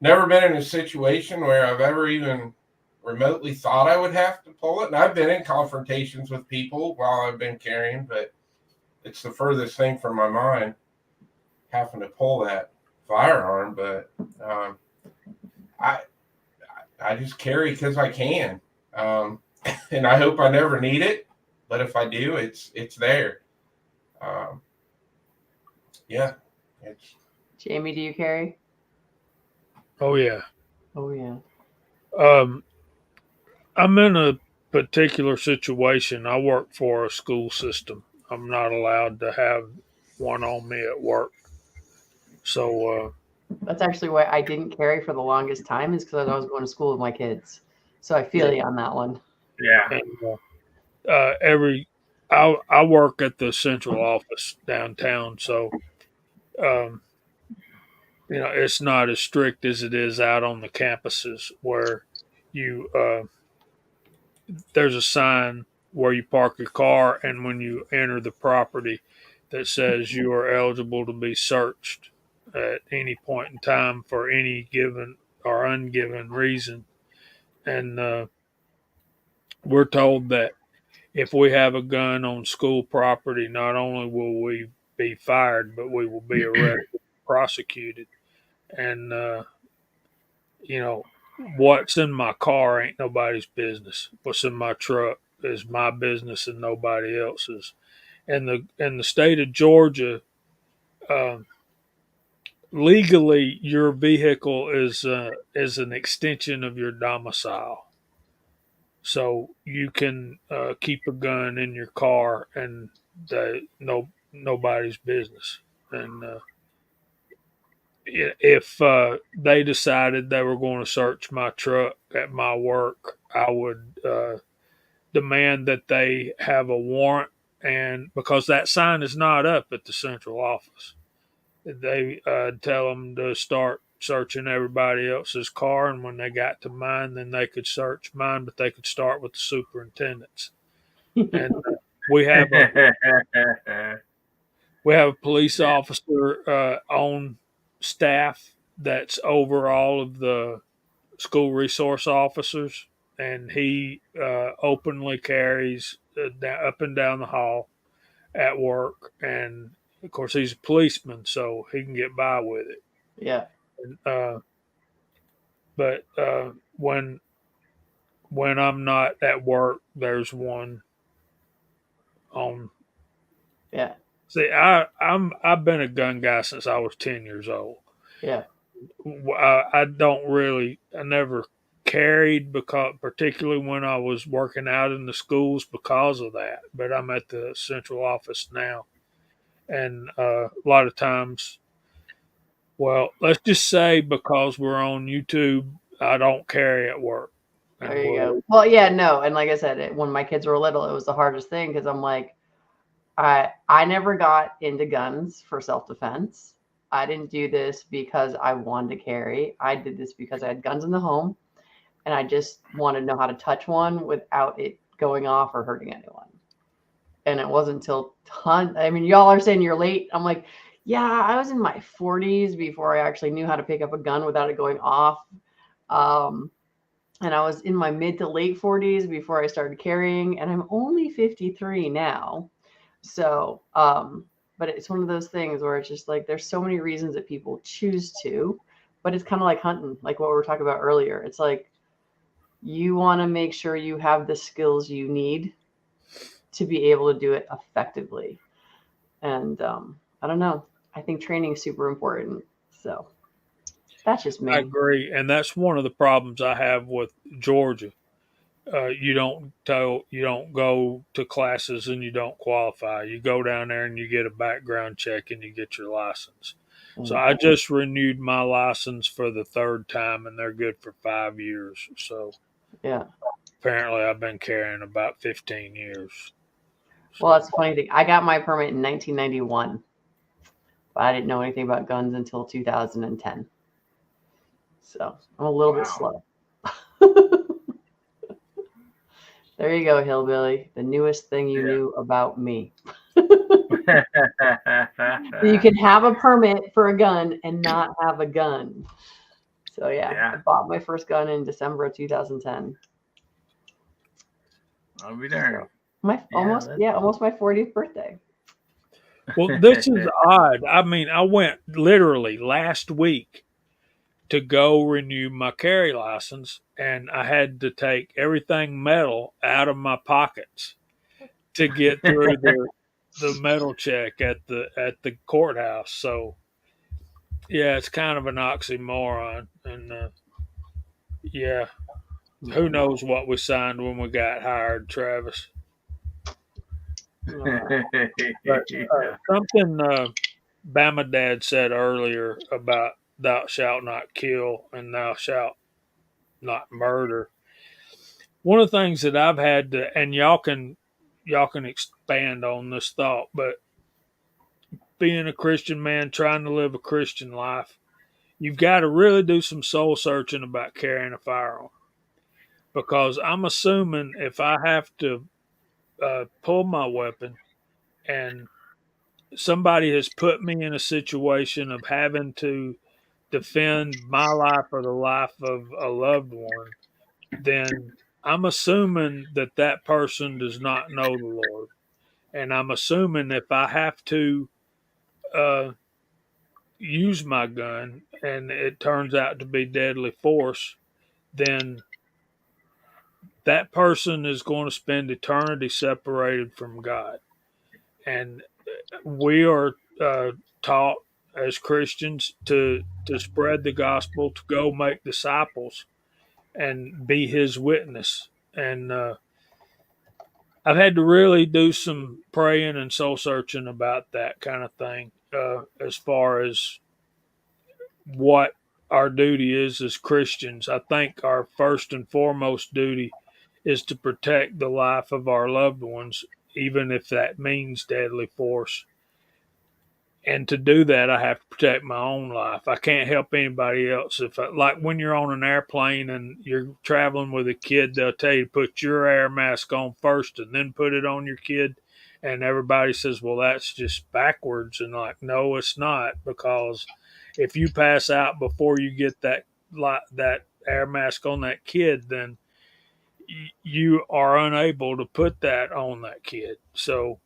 Never been in a situation where I've ever even remotely thought I would have to pull it. And I've been in confrontations with people while I've been carrying, but it's the furthest thing from my mind having to pull that. firearm, but I just carry because I can, and I hope I never need it. But if I do, it's there. Yeah, it's Jamie, do you carry? Oh yeah. Oh yeah. I'm in a particular situation. I work for a school system. I'm not allowed to have one on me at work. So That's actually why I didn't carry for the longest time, is because I was going to school with my kids. So I feel you on that one. Yeah. and I work at the central office downtown, so um, it's not as strict as it is out on the campuses where you there's a sign where you park your car, and when you enter the property, that says you are eligible to be searched at any point in time for any given or ungiven reason. And we're told that if we have a gun on school property, not only will we be fired, but we will be arrested, prosecuted. And, what's in my car ain't nobody's business. What's in my truck is my business and nobody else's. In the state of Georgia, um, legally, your vehicle is an extension of your domicile. So you can keep a gun in your car, and nobody's business. And if they decided they were going to search my truck at my work, I would demand that they have a warrant, and because that sign is not up at the central office, they tell them to start searching everybody else's car, and when they got to mine, then they could search mine, but they could start with the superintendent's. And we have a police officer on staff that's over all of the school resource officers, and he openly carries up and down the hall at work. And of course, he's a policeman, so he can get by with it. Yeah. But when I'm not at work, there's one on. Yeah. See, I've been a gun guy since I was 10 years old. Yeah. I never carried, because particularly when I was working out in the schools, because of that. But I'm at the central office now, and a lot of times, well, let's just say because we're on YouTube, I don't carry at work. There you go. Well, yeah, no, and like I said, when my kids were little, it was the hardest thing, because I'm like, I never got into guns for self-defense. I didn't do this because I wanted to carry. I did this because I had guns in the home, and I just wanted to know how to touch one without it going off or hurting anyone. And it wasn't until y'all are saying you're late. I'm like, yeah, I was in my 40s before I actually knew how to pick up a gun without it going off. And I was in my mid to late 40s before I started carrying, and I'm only 53 now. So, but it's one of those things where it's just like, there's so many reasons that people choose to, but it's kind of like hunting, like what we were talking about earlier. It's like, you want to make sure you have the skills you need to be able to do it effectively. And I don't know. I think training is super important. So that's just me. I agree, and that's one of the problems I have with Georgia. You don't go to classes and you don't qualify. You go down there and you get a background check and you get your license. So I just renewed my license for the third time, and they're good for 5 years. So yeah, apparently I've been carrying about 15 years. Well, that's the funny thing. I got my permit in 1991, but I didn't know anything about guns until 2010. So I'm a little bit slow. There you go, Hillbilly. The newest thing you knew about me. You can have a permit for a gun and not have a gun. So yeah. I bought my first gun in December of 2010. I'll be there. Almost my 40th birthday. Well, this is odd. I mean, I went literally last week to go renew my carry license, and I had to take everything metal out of my pockets to get through the metal check at the courthouse. So yeah, it's kind of an oxymoron, and yeah, who knows what we signed when we got hired, Travis. But something Bama Dad said earlier about thou shalt not kill and thou shalt not murder. One of the things that I've had to, and y'all can expand on this thought, but being a Christian man trying to live a Christian life, you've got to really do some soul searching about carrying a firearm. Because I'm assuming if I have to pull my weapon and somebody has put me in a situation of having to defend my life or the life of a loved one, then I'm assuming that that person does not know the Lord. And I'm assuming if I have to use my gun and it turns out to be deadly force, then that person is going to spend eternity separated from God. And we are taught as Christians to spread the gospel, to go make disciples, and be His witness. And I've had to really do some praying and soul searching about that kind of thing, as far as what our duty is as Christians. I think our first and foremost duty is to protect the life of our loved ones, even if that means deadly force. And to do that, I have to protect my own life. I can't help anybody else. Like when you're on an airplane and you're traveling with a kid, they'll tell you to put your air mask on first and then put it on your kid. And everybody says, well, that's just backwards. And like, no, it's not, because if you pass out before you get that air mask on that kid, then you are unable to put that on that kid. So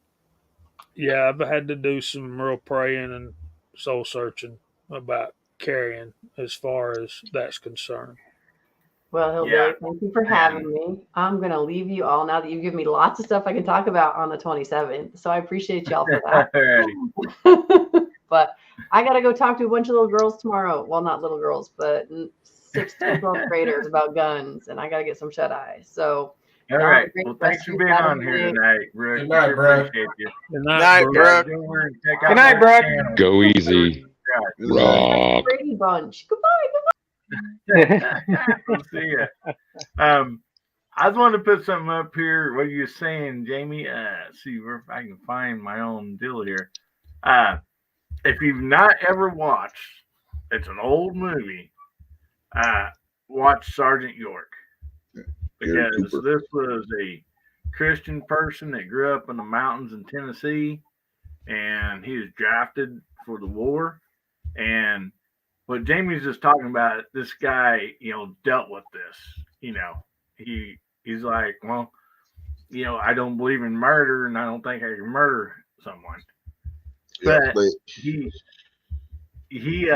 yeah, I've had to do some real praying and soul searching about carrying as far as that's concerned. Well, Hillbilly, Yeah. thank you for having me. I'm going to leave you all now that you've given me lots of stuff I can talk about on the 27th. So I appreciate y'all for that. Alrighty. But I got to go talk to a bunch of little girls tomorrow. Well, not little girls, but 6th to 12th graders about guns. And I got to get some shut eye. So, All y'all have a right. great Well, rest thanks of for your being on here Saturday. tonight, Brooke. Good night, We Brooke. appreciate you. Good Night, night, Brooke. Good night, Brooke. Go easy. Rock. Brady Bunch. Goodbye. We'll see ya. I just wanted to put something up here. What you were saying, Jamie? See if I can find my own deal here. If you've not ever watched, it's an old movie. Watch Sergeant York, because this was a Christian person that grew up in the mountains in Tennessee, and he was drafted for the war. And what Jamie's just talking about, this guy, dealt with this. He's like, well, I don't believe in murder, and I don't think I can murder someone. Yeah, But he he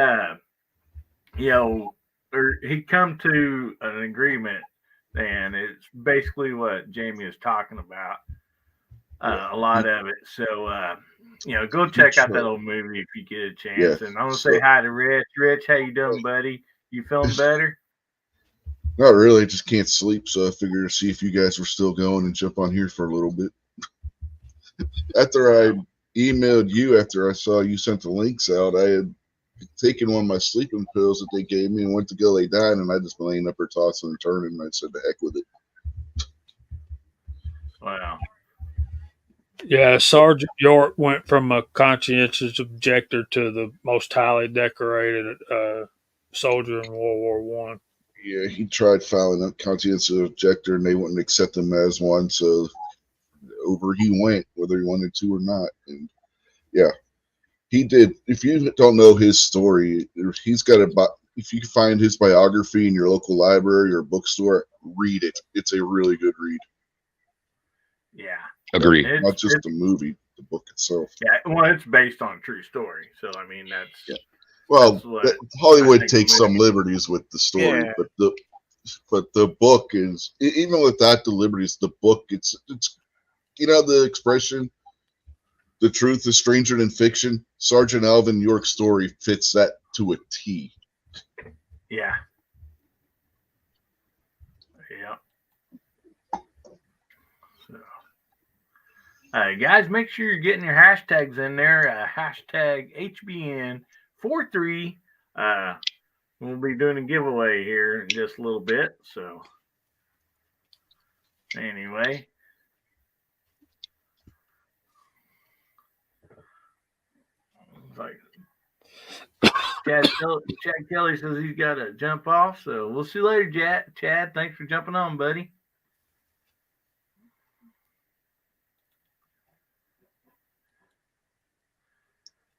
come to an agreement, and it's basically what Jamie is talking about. A lot of it. So, go check out that old movie if you get a chance. Yeah, And I want to say hi to Rich. Rich, how you doing, buddy? You feeling better? not really. Just can't sleep, so I figured to see if you guys were still going and jump on here for a little bit. After I emailed you, after I saw you sent the links out, I had taken one of my sleeping pills that they gave me and went to go lay down, and I just been laying up there tossing and turning, and I said, the heck with it. Wow. Yeah, Sergeant York went from a conscientious objector to the most highly decorated soldier in World War One. Yeah, he tried filing a conscientious objector, and they wouldn't accept him as one, so over he went, whether he wanted to or not. And yeah, he did. If you don't know his story, he's got if you can find his biography in your local library or bookstore, read it. It's a really good read. Yeah. Agreed. Not just the movie, the book itself. Yeah, well, it's based on a true story, so I mean that's Well, what Hollywood think takes the some movie- liberties with the story, Yeah. but the book is, even without the liberties, the book it's the expression, the truth is stranger than fiction. Sergeant Alvin York's story fits that to a T. Yeah. Yeah. So, guys, make sure you're getting your hashtags in there. Hashtag HBN43. We'll be doing a giveaway here in just a little bit. So, anyway. Like Chad Kelly says he's got to jump off. So, we'll see you later, Chad. Thanks for jumping on, buddy.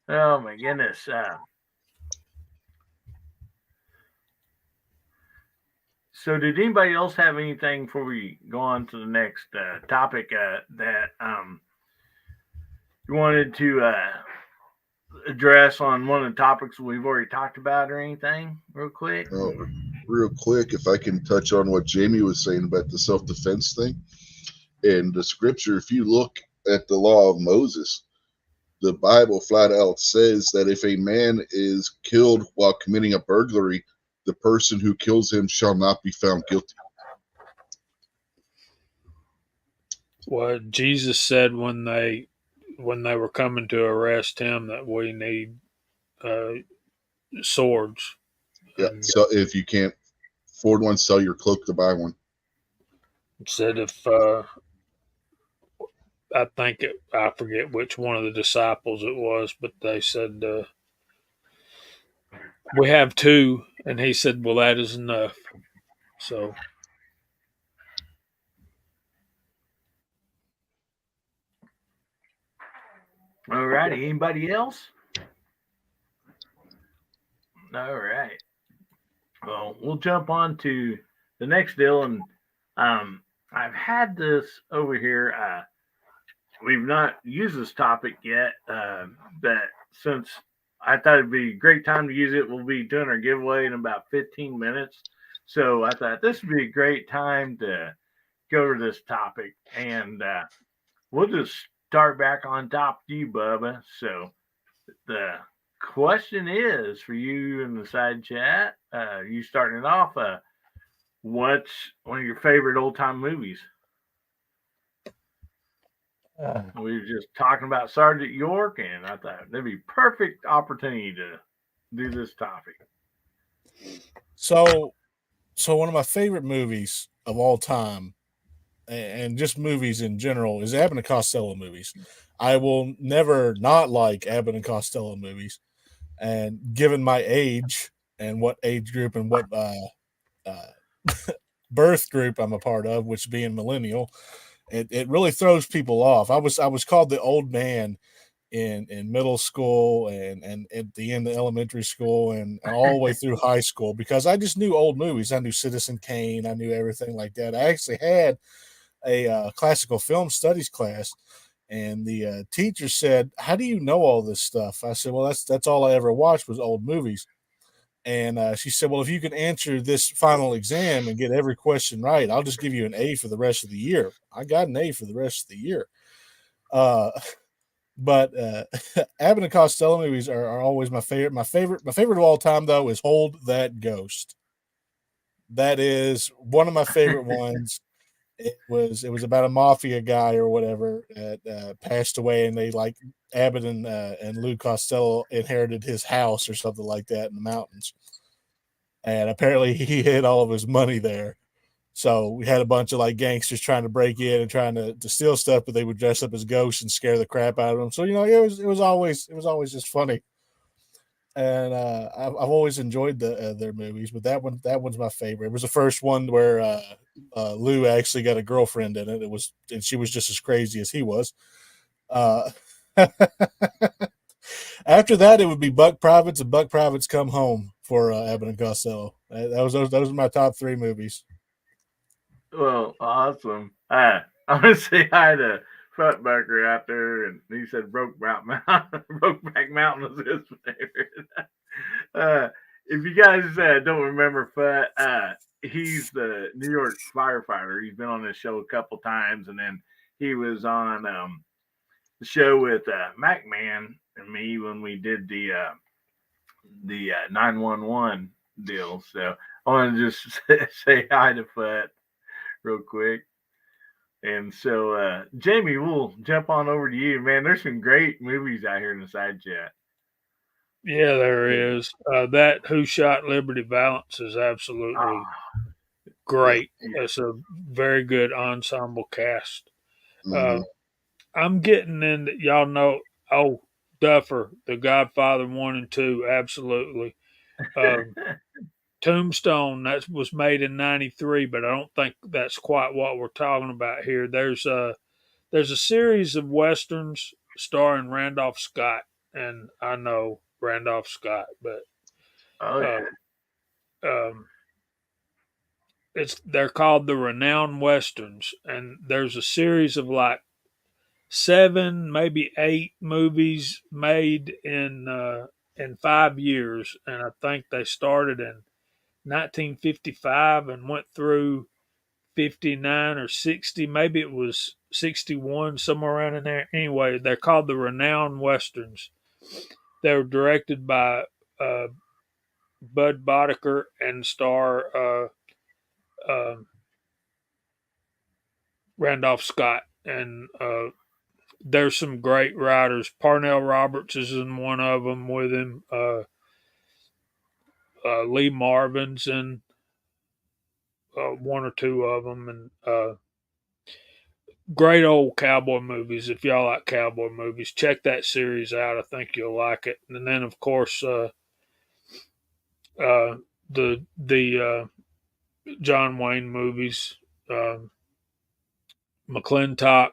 Oh, my goodness. So, did anybody else have anything before we go on to the next topic that you wanted to address on one of the topics we've already talked about or anything real quick? Oh, real quick, if I can touch on what Jamie was saying about the self-defense thing. In the scripture, if you look at the law of Moses, the Bible flat out says that if a man is killed while committing a burglary, the person who kills him shall not be found guilty. What Jesus said when they were coming to arrest him, that we need swords. Yeah. And So if you can't afford one, sell your cloak to buy one. said if I forget which one of the disciples it was, but they said we have two, and he said, "Well, that is enough." So. All righty. Anybody else? All right. Well, we'll jump on to the next deal. And I've had this over here. We've not used this topic yet, but since I thought it'd be a great time to use it, we'll be doing our giveaway in about 15 minutes. So I thought this would be a great time to go over this topic. And we'll just start back on top of you, Bubba. So the question is for you in the side chat, you starting it off, what's one of your favorite old time movies? We were just talking about Sergeant York, and I thought that'd be perfect opportunity to do this topic. So one of my favorite movies of all time, and just movies in general, is Abbott and Costello movies. I will never not like Abbott and Costello movies. And given my age and what age group and what birth group I'm a part of, which being millennial, it really throws people off. I was called the old man in middle school and at the end of elementary school and all the way through high school because I just knew old movies. I knew Citizen Kane. I knew everything like that. I actually had a classical film studies class, and the teacher said, "How do you know all this stuff?" I said, "Well, that's all I ever watched was old movies." And she said, "Well, if you can answer this final exam and get every question right, I'll just give you an A for the rest of the year." I got an A for the rest of the year. But Abbott and Costello movies are always my favorite. My favorite of all time, though, is Hold That Ghost. That is one of my favorite ones. It was about a mafia guy or whatever that passed away, and they like Abbott and Lou Costello inherited his house or something like that in the mountains, and apparently he hid all of his money there. So we had a bunch of like gangsters trying to break in and trying to steal stuff, but they would dress up as ghosts and scare the crap out of them. So it was always just funny, and I've always enjoyed their movies. But that one's my favorite. It was the first one where Lou actually got a girlfriend in it. And she was just as crazy as he was. After that, it would be Buck Privates and Buck Privates Come Home for Abbott and Costello. Those are my top three movies. Well, awesome. I want to say hi to Futbucker out there, and he said Brokeback Mountain was his favorite. If you guys don't remember Fut, he's the New York firefighter. He's been on this show a couple times, and then he was on the show with MacMan and me when we did the 911 deal. So I want to just say hi to Fut real quick. And so, Jamie, we'll jump on over to you, man. There's some great movies out here in the side chat. Yeah, there is. That Who Shot Liberty Valance is absolutely great. It's a very good ensemble cast. I'm getting into, y'all know, Duffer, The Godfather 1 and 2, absolutely. Tombstone, that was made in '93, but I don't think that's quite what we're talking about here. There's a series of westerns starring Randolph Scott, and I know Randolph Scott, but they're called the Renowned Westerns, and there's a series of like 7, maybe 8 movies made in 5 years, and I think they started in 1955 and went through 59 or 60, maybe it was 61, somewhere around in there. Anyway, they're called the Renowned Westerns. They were directed by Bud Boddicker and star Randolph Scott. And there's some great writers. Parnell Roberts is in one of them with him. Lee Marvin's in one or two of them, and great old cowboy movies. If y'all like cowboy movies, check that series out. I think you'll like it. And then, of course, the John Wayne movies, McClintock.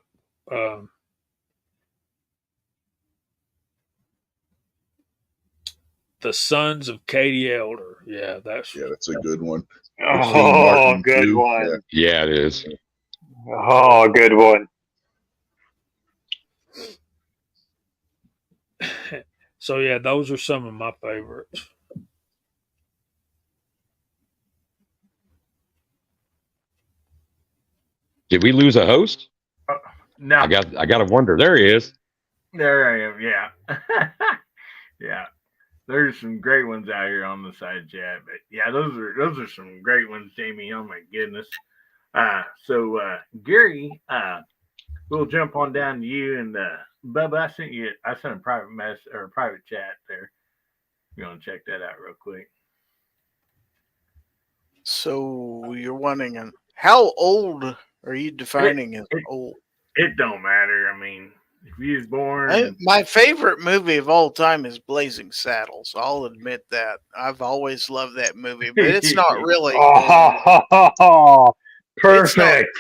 The Sons of Katie Elder. Yeah, that's a good one. Oh, good too. One. Yeah, it is. Oh, good one. So yeah, those are some of my favorites. Did we lose a host? No. I got to wonder. There he is. There I am. Yeah. Yeah. There's some great ones out here on the side chat, but yeah, those are some great ones, Jamie. Oh my goodness. So Gary, we'll jump on down to you, and Bubba, I sent a private mess or a private chat there. You want to check that out real quick? So you're wanting how old are you defining as old? It don't matter. I mean, if you was born, my favorite movie of all time is Blazing Saddles. I'll admit that. I've always loved that movie, but it's not really. Oh, perfect.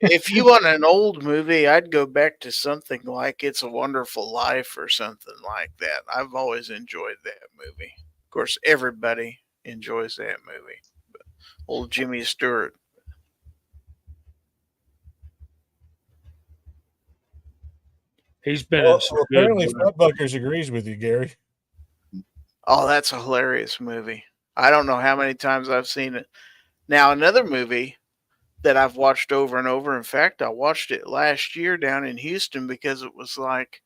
If you want an old movie, I'd go back to something like It's a Wonderful Life or something like that. I've always enjoyed that movie. Of course, everybody enjoys that movie. But old Jimmy Stewart. He's been in some apparently Futbuckers agrees with you, Gary. Oh, that's a hilarious movie. I don't know how many times I've seen it. Now, another movie that I've watched over and over. In fact, I watched it last year down in Houston because it was like,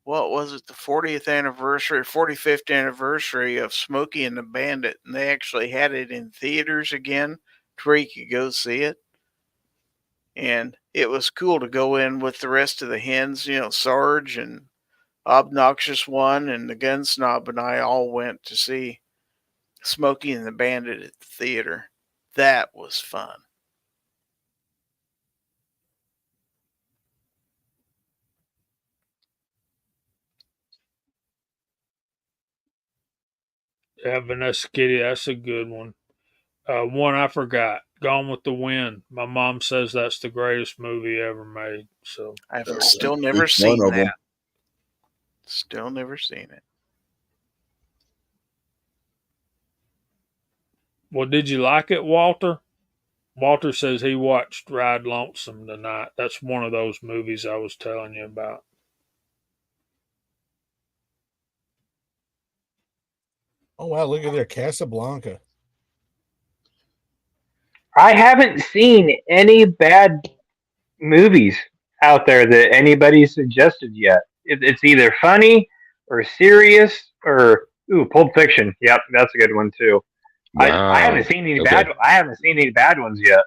what was it, the 40th anniversary, 45th anniversary of Smokey and the Bandit. And they actually had it in theaters again to where you could go see it. And it was cool to go in with the rest of the hens, Sarge and Obnoxious One and the Gun Snob and I all went to see Smokey and the Bandit at the theater. That was fun. Yeah, Vanessa Kitty, that's a good one. One I forgot, Gone with the Wind. My mom says that's the greatest movie ever made. So I've still never seen that. Still never seen it. Well, did you like it, Walter? Walter says he watched Ride Lonesome tonight. That's one of those movies I was telling you about. Oh wow, look at there, Casablanca. I haven't seen any bad movies out there that anybody suggested yet. It's either funny or serious or Pulp Fiction. Yep, that's a good one too. I haven't Wow. seen any Okay. I haven't seen any bad ones yet.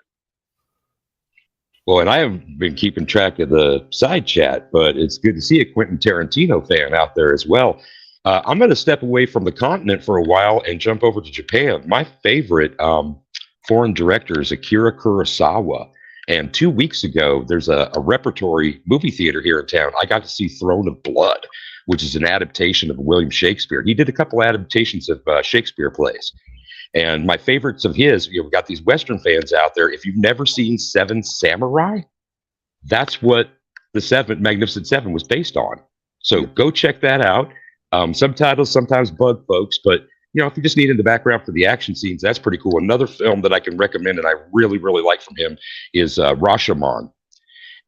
Well, and I haven't been keeping track of the side chat, but it's good to see a Quentin Tarantino fan out there as well. I'm going to step away from the continent for a while and jump over to Japan. My favorite foreign director is Akira Kurosawa. And 2 weeks ago, there's a repertory movie theater here in town. I got to see Throne of Blood, which is an adaptation of William Shakespeare. He did a couple adaptations of Shakespeare plays. And my favorites of his, we've got these Western fans out there. If you've never seen Seven Samurai, that's what the Magnificent Seven was based on. So go check that out. Subtitles sometimes bug folks, but if you just need in the background for the action scenes, that's pretty cool. Another film that I can recommend and I really, really like from him is Rashomon.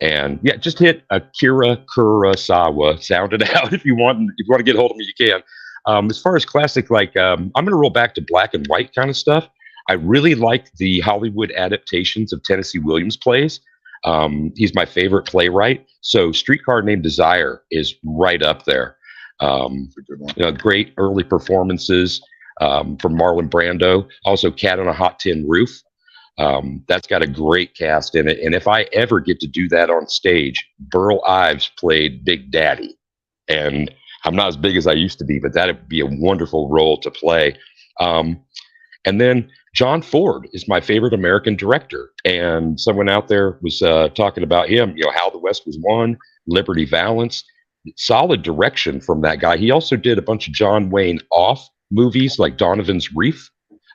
And yeah, just hit Akira Kurosawa, sound it out if you want. If you want to get a hold of me, you can. As far as classic, I'm going to roll back to black and white kind of stuff. I really like the Hollywood adaptations of Tennessee Williams plays. He's my favorite playwright. So Streetcar Named Desire is right up there. Great early performances from Marlon Brando. Also Cat on a Hot Tin Roof. That's got a great cast in it. And if I ever get to do that on stage, Burl Ives played Big Daddy. And I'm not as big as I used to be, but that'd be a wonderful role to play. And then John Ford is my favorite American director. And someone out there was talking about him, How the West Was Won, Liberty Valance. Solid direction from that guy. He also did a bunch of John Wayne off movies like Donovan's Reef.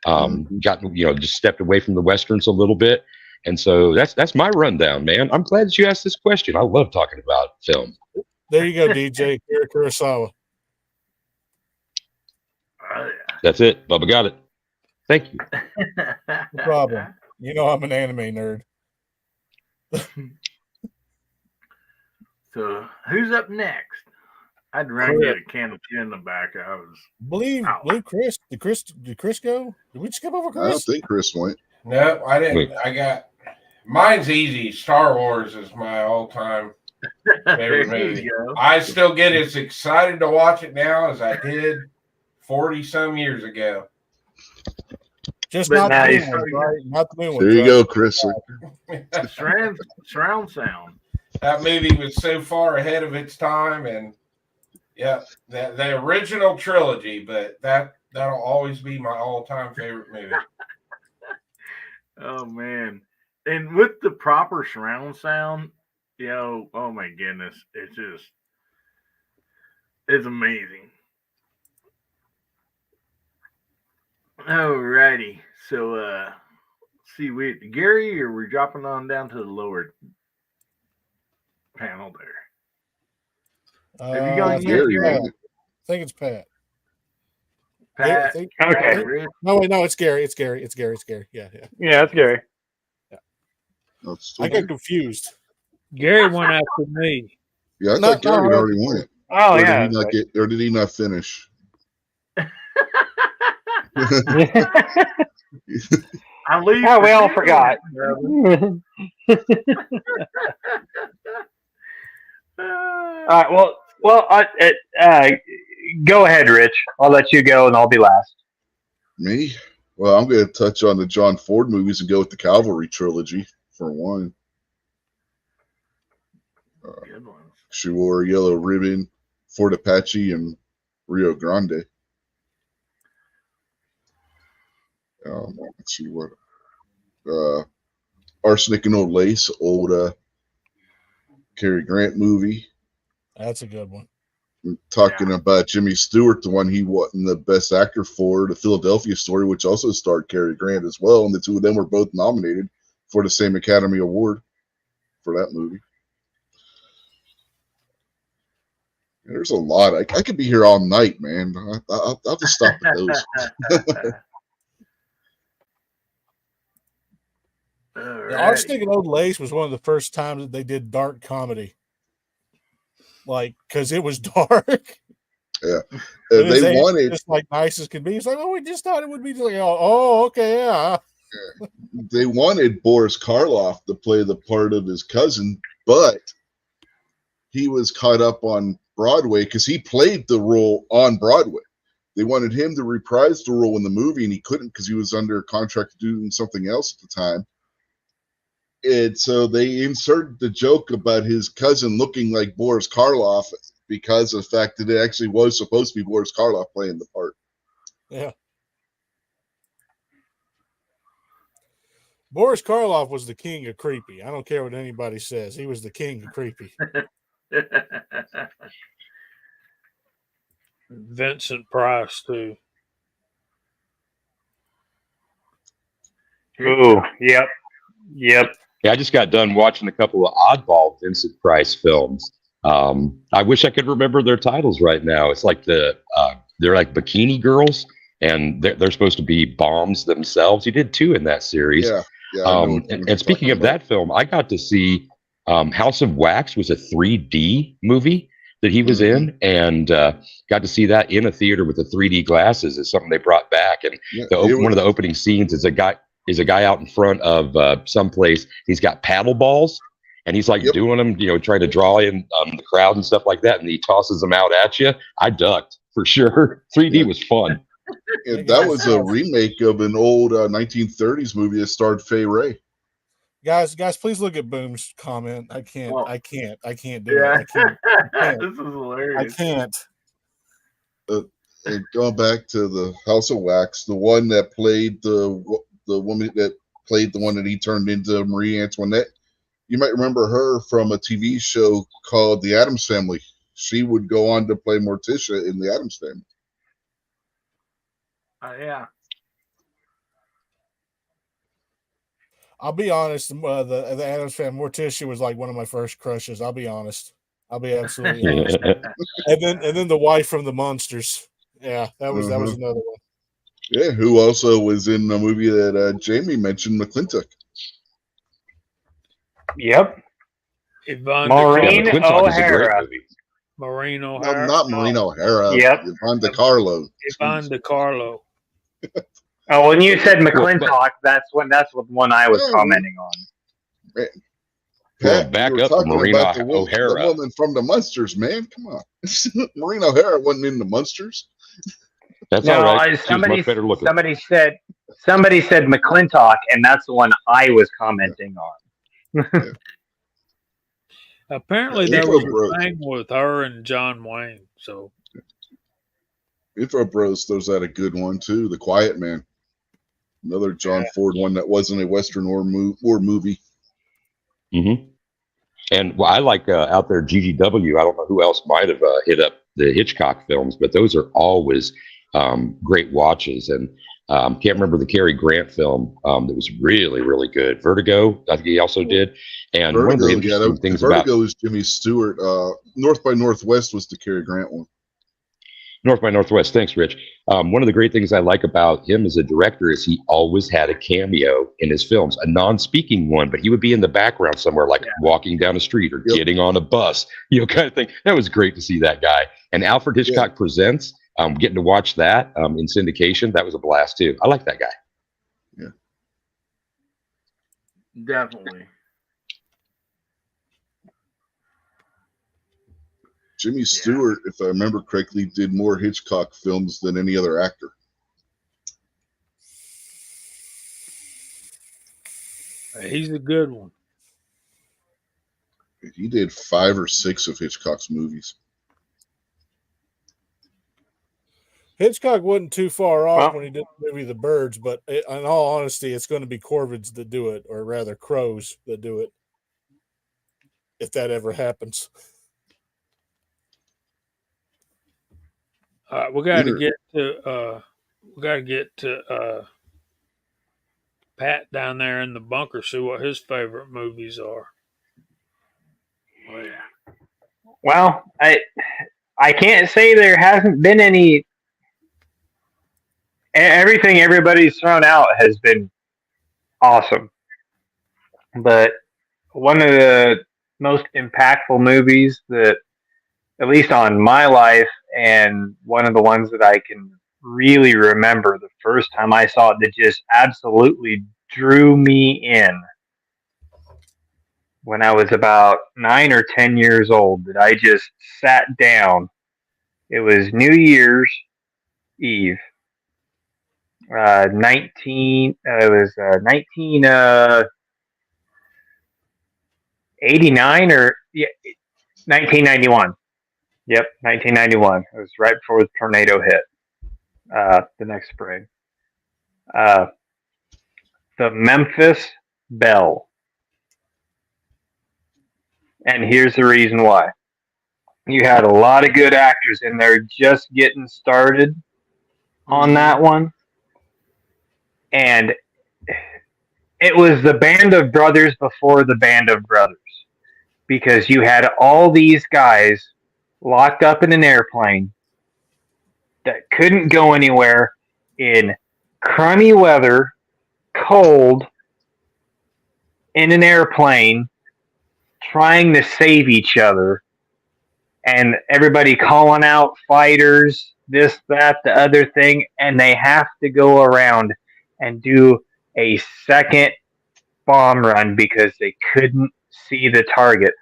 Just stepped away from the Westerns a little bit. And so that's my rundown, man. I'm glad that you asked this question. I love talking about film. There you go, DJ Akira Kurosawa. That's it. Bubba got it. Thank you. No problem. I'm an anime nerd. So who's up next? I'd run get a can of gin in the back. I was believe Chris. Did Chris go? Did we skip over Chris? I don't think Chris went. No, I didn't. I got mine's easy. Star Wars is my all-time favorite movie. I still get as excited to watch it now as I did 40-some years ago. Just not the new one, right? Not the new one. There you go, Chris. Surround sound. That movie was so far ahead of its time, and the original trilogy, but that'll always be my all-time favorite movie. Oh man. And with the proper surround sound, oh my goodness, it's amazing. Alrighty. So see Gary, or we're dropping on down to the lower panel there. Have you gone Gary, I think it's Pat. Pat. Okay. No, wait, no, it's Gary. It's Gary. Yeah. Yeah, it's Gary. Yeah. I got confused. Gary went after me. Yeah, I thought Gary had already went. Oh, yeah. Or did he not finish? We all forgot. All right. Well. Go ahead, Rich. I'll let you go, and I'll be last. Me? Well, I'm going to touch on the John Ford movies and go with the Cavalry trilogy for one. Good ones. She Wore a Yellow Ribbon, Fort Apache, and Rio Grande. Let's see what. Arsenic and Old Lace, old Cary Grant movie. That's a good one. Talking about Jimmy Stewart, the one he won the Best Actor for, The Philadelphia Story, which also starred Cary Grant as well, and the two of them were both nominated for the same Academy Award for that movie. There's a lot. I could be here all night, man. I'll just stop at those. The Arsenic and Old Lace was one of the first times that they did dark comedy. Like, because it was dark. Yeah. They They wanted just like nice as could be. It's like, oh, we just thought it would be like, oh, okay, yeah. they wanted Boris Karloff to play the part of his cousin, but he was caught up on Broadway because he played the role on Broadway. They wanted him to reprise the role in the movie, and he couldn't because he was under contract to do something else at the time. And so they inserted the joke about his cousin looking like Boris Karloff because of the fact that it actually was supposed to be Boris Karloff playing the part. Yeah. Boris Karloff was the king of creepy. I don't care what anybody says. He was the king of creepy. Vincent Price too. Ooh, yep. Yeah, I just got done watching a couple of oddball Vincent Price films. I wish I could remember their titles right now. It's like they're like bikini girls, and they're supposed to be bombs themselves. He did 2 in that series. Yeah. I know And speaking of that film, I got to see House of Wax was a 3D movie that he was in, and got to see that in a theater with the 3D glasses. Is something they brought back, and one of the opening scenes is a guy out in front of someplace. He's got paddle balls, and he's like doing them, trying to draw in the crowd and stuff like that, and he tosses them out at you. I ducked for sure. 3D was fun. Yeah, that was a remake of an old 1930s movie that starred Fay Wray. Guys, please look at Boom's comment. I can't do it. I can't. This is hilarious. I can't. And going back to the House of Wax, the one that played the woman that played the one that he turned into Marie Antoinette, you might remember her from a TV show called The Addams Family. She would go on to play Morticia in The Addams Family. Yeah. I'll be honest. The Addams Family, Morticia was like one of my first crushes. I'll be honest. I'll be absolutely honest. And then the wife from the Munsters. Yeah, that was another one. Yeah, who also was in the movie that Jamie mentioned, McClintock. Yep. Maureen O'Hara. Maureen O'Hara. No, not Maureen O'Hara. Yep. Yvonne DiCarlo. Yvonne DiCarlo. Oh, when you said McClintock, that's the one I was commenting on. Right. Pat, back up to Maureen O'Hara. The woman from the Munsters, man. Come on. Maureen O'Hara wasn't in the Munsters. That's all right. Somebody said McClintock, and that's the one I was commenting on. Yeah. Apparently, there was a thing with her and John Wayne. So, Info Bros throws out a good one too. The Quiet Man, another John Ford one that wasn't a Western war movie. Mm-hmm. And I like out there GGW. I don't know who else might have hit up the Hitchcock films, but those are always great watches. And can't remember the Cary Grant film that was really, really good. Vertigo, I think he also did. And Vertigo, one of the interesting things Vertigo is Jimmy Stewart. North by Northwest was the Cary Grant one. North by Northwest. Thanks, Rich. One of the great things I like about him as a director is he always had a cameo in his films, a non-speaking one, but he would be in the background somewhere, like walking down a street or getting on a bus, kind of thing. That was great to see that guy. And Alfred Hitchcock Presents, getting to watch that in syndication, that was a blast too. I like that guy. Yeah, definitely. Jimmy Stewart, if I remember correctly, did more Hitchcock films than any other actor. He's a good one. He did 5 or 6 of Hitchcock's movies. Hitchcock wasn't too far off when he did the movie The Birds, but in all honesty, it's going to be corvids that do it, or rather crows that do it, if that ever happens. All right, we got to get to Pat down there in the bunker, see what his favorite movies are. Oh yeah. Well, I can't say there hasn't been any. Everything everybody's thrown out has been awesome. But one of the most impactful movies that, at least on my life, and one of the ones that I can really remember the first time I saw it that just absolutely drew me in when I was about 9 or 10 years old, that I just sat down. It was New Year's Eve, 1989 or 1991. Yep, 1991. It was right before the tornado hit the next spring. The Memphis Belle. And here's the reason why. You had a lot of good actors in there just getting started on that one. And it was the Band of Brothers before the Band of Brothers. Because you had all these guys locked up in an airplane that couldn't go anywhere in crummy weather, cold, in an airplane, trying to save each other, and everybody calling out fighters, this, that, the other thing, and they have to go around and do a second bomb run because they couldn't see the target.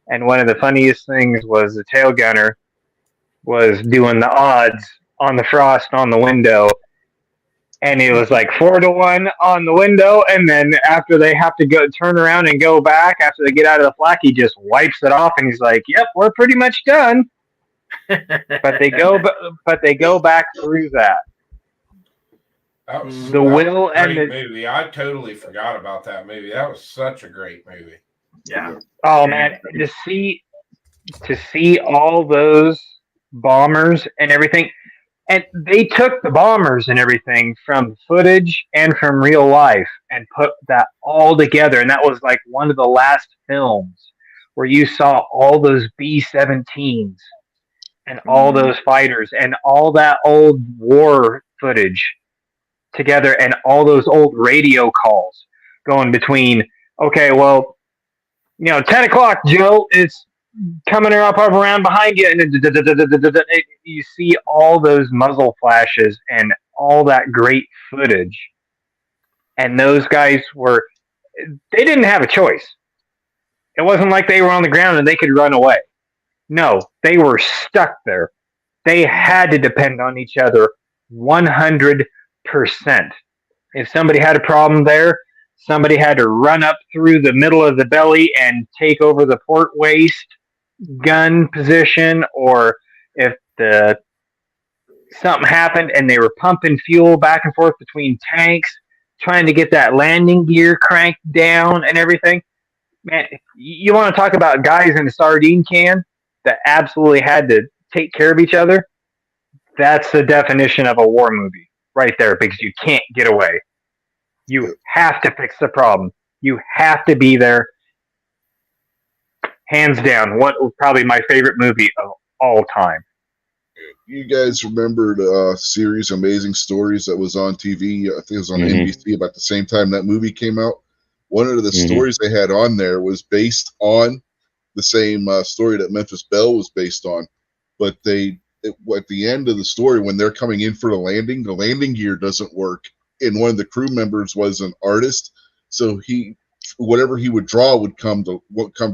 And one of the funniest things was the tail gunner was doing the odds on the frost on the window, and it was like 4-1 on the window, and then after they have to go turn around and go back after they get out of the flak, he just wipes it off and he's like, "Yep, we're pretty much done." But they go back through that. That was The will a and great the movie. I totally forgot about that movie. That was such a great movie. Yeah. oh man, to see all those bombers and everything. And they took the bombers and everything from footage and from real life and put that all together. And that was like one of the last films where you saw all those B-17s and all those fighters and all that old war footage together and all those old radio calls going between, okay, well, 10 o'clock, Joe, it's coming up around behind you, and you see all those muzzle flashes and all that great footage. And those guys they didn't have a choice. It wasn't like they were on the ground and they could run away. No, they were stuck there. They had to depend on each other 100%. If somebody had a problem there, somebody had to run up through the middle of the belly and take over the port waist gun position, or if something happened and they were pumping fuel back and forth between tanks, trying to get that landing gear cranked down and everything. Man, you want to talk about guys in a sardine can that absolutely had to take care of each other? That's the definition of a war movie right there, because you can't get away. You have to fix the problem. You have to be there. Hands down, what was probably my favorite movie of all time. You guys remember the series Amazing Stories that was on TV? I think it was on NBC about the same time that movie came out. One of the stories they had on there was based on the same story that Memphis Belle was based on. But at the end of the story, when they're coming in for the landing gear doesn't work. And one of the crew members was an artist, so whatever he would draw would come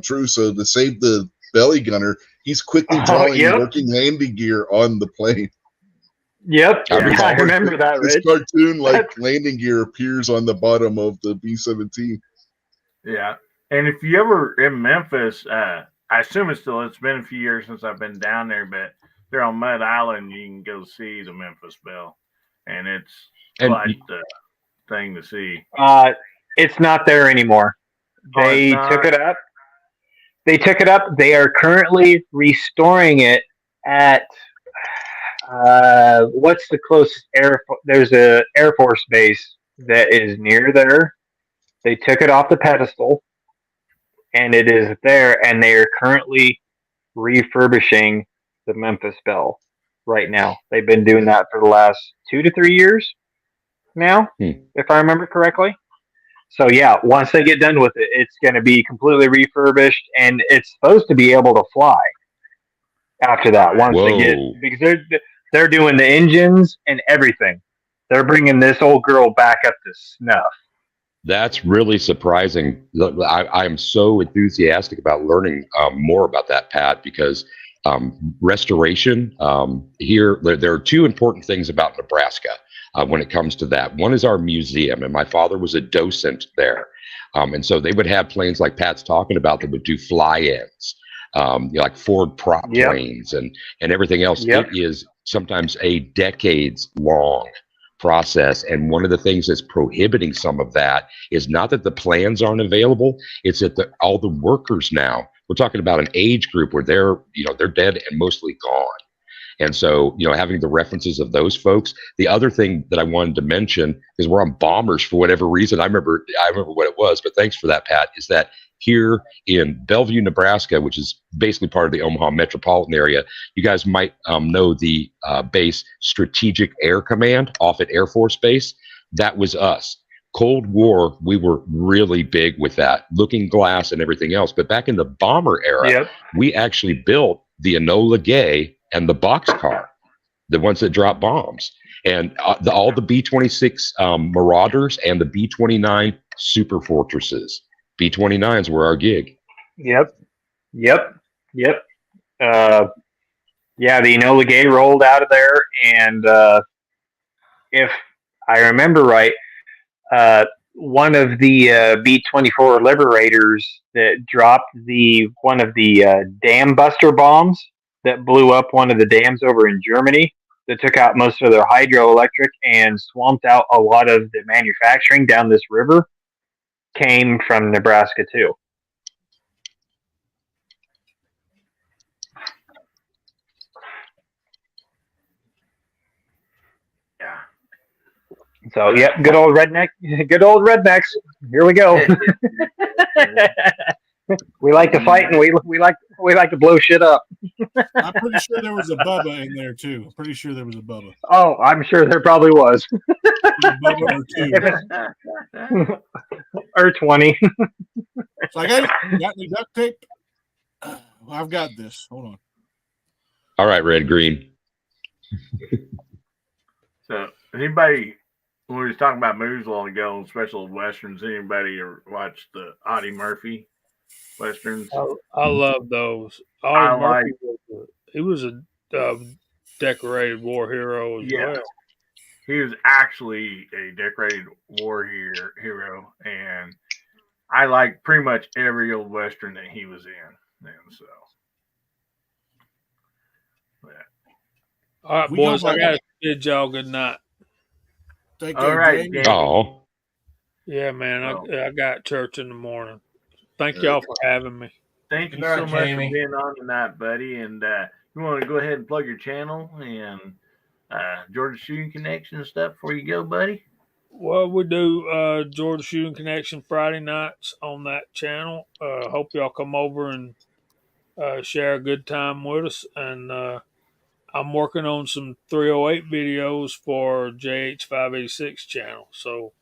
true. So to save the belly gunner, he's quickly drawing working landing gear on the plane. Yep, I remember that. This cartoon landing gear appears on the bottom of the B-17. Yeah, and if you ever in Memphis, I assume it's been a few years since I've been down there, but they're on Mud Island. You can go see the Memphis Belle, and it's quite the thing to see. It's not there anymore. They took it up. They are currently restoring it at what's the closest there's a Air Force base that is near there. They took it off the pedestal, and it is there, and they are currently refurbishing the Memphis Belle right now. They've been doing that for the last 2 to 3 years now, if I remember correctly. So yeah, once they get done with it, it's going to be completely refurbished, and it's supposed to be able to fly after that. Once they get, Whoa. because they're doing the engines and everything. They're bringing this old girl back up to snuff. That's really surprising. I'm so enthusiastic about learning more about that, Pat, because restoration here, there are two important things about Nebraska when it comes to that. One is our museum, and my father was a docent there. And so they would have planes like Pat's talking about that would do fly-ins, like Ford prop planes and everything else. Yep. It is sometimes a decades long process. And one of the things that's prohibiting some of that is not that the plans aren't available, it's that all the workers now, we're talking about an age group where they're dead and mostly gone. And so, having the references of those folks. The other thing that I wanted to mention is we're on bombers for whatever reason. I remember what it was, but thanks for that, Pat, is that here in Bellevue, Nebraska, which is basically part of the Omaha metropolitan area, you guys might know the base Strategic Air Command off at Air Force Base. That was us. Cold War, we were really big with that, Looking Glass and everything else. But back in the bomber era, we actually built the Enola Gay and the boxcar, the ones that drop bombs. And all the B-26 Marauders and the B-29 Super Fortresses. B-29s were our gig. Yep. Yeah, the Enola Gay rolled out of there, and if I remember right, one of the B-24 Liberators that dropped one of the dam buster bombs that blew up one of the dams over in Germany that took out most of their hydroelectric and swamped out a lot of the manufacturing down this river came from Nebraska too. Yeah. So good old rednecks. Here we go. We like to fight, and we like to blow shit up. I'm pretty sure there was a Bubba in there too. I'm pretty sure there was a Bubba. Oh, I'm sure there probably was. A Bubba or two. Or 20. So I got any duct tape? I've got this. Hold on. All right, Red Green. So anybody, when we was talking about movies a while ago, special westerns, anybody ever watched the Audie Murphy westerns? I love those. I like. He was a decorated war hero as well. He was actually a decorated war hero, and I like pretty much every old western that he was in. And so, all right, boys, I got to bid y'all good night. Take all right, oh, yeah, man, I got church in the morning. Thank y'all for having me. Thank you so much for being on tonight, buddy. And you want to go ahead and plug your channel and Georgia Shooting Connection and stuff before you go, buddy? Well, we do Georgia Shooting Connection Friday nights on that channel. Hope y'all come over and share a good time with us. And I'm working on some 308 videos for JH586 channel. So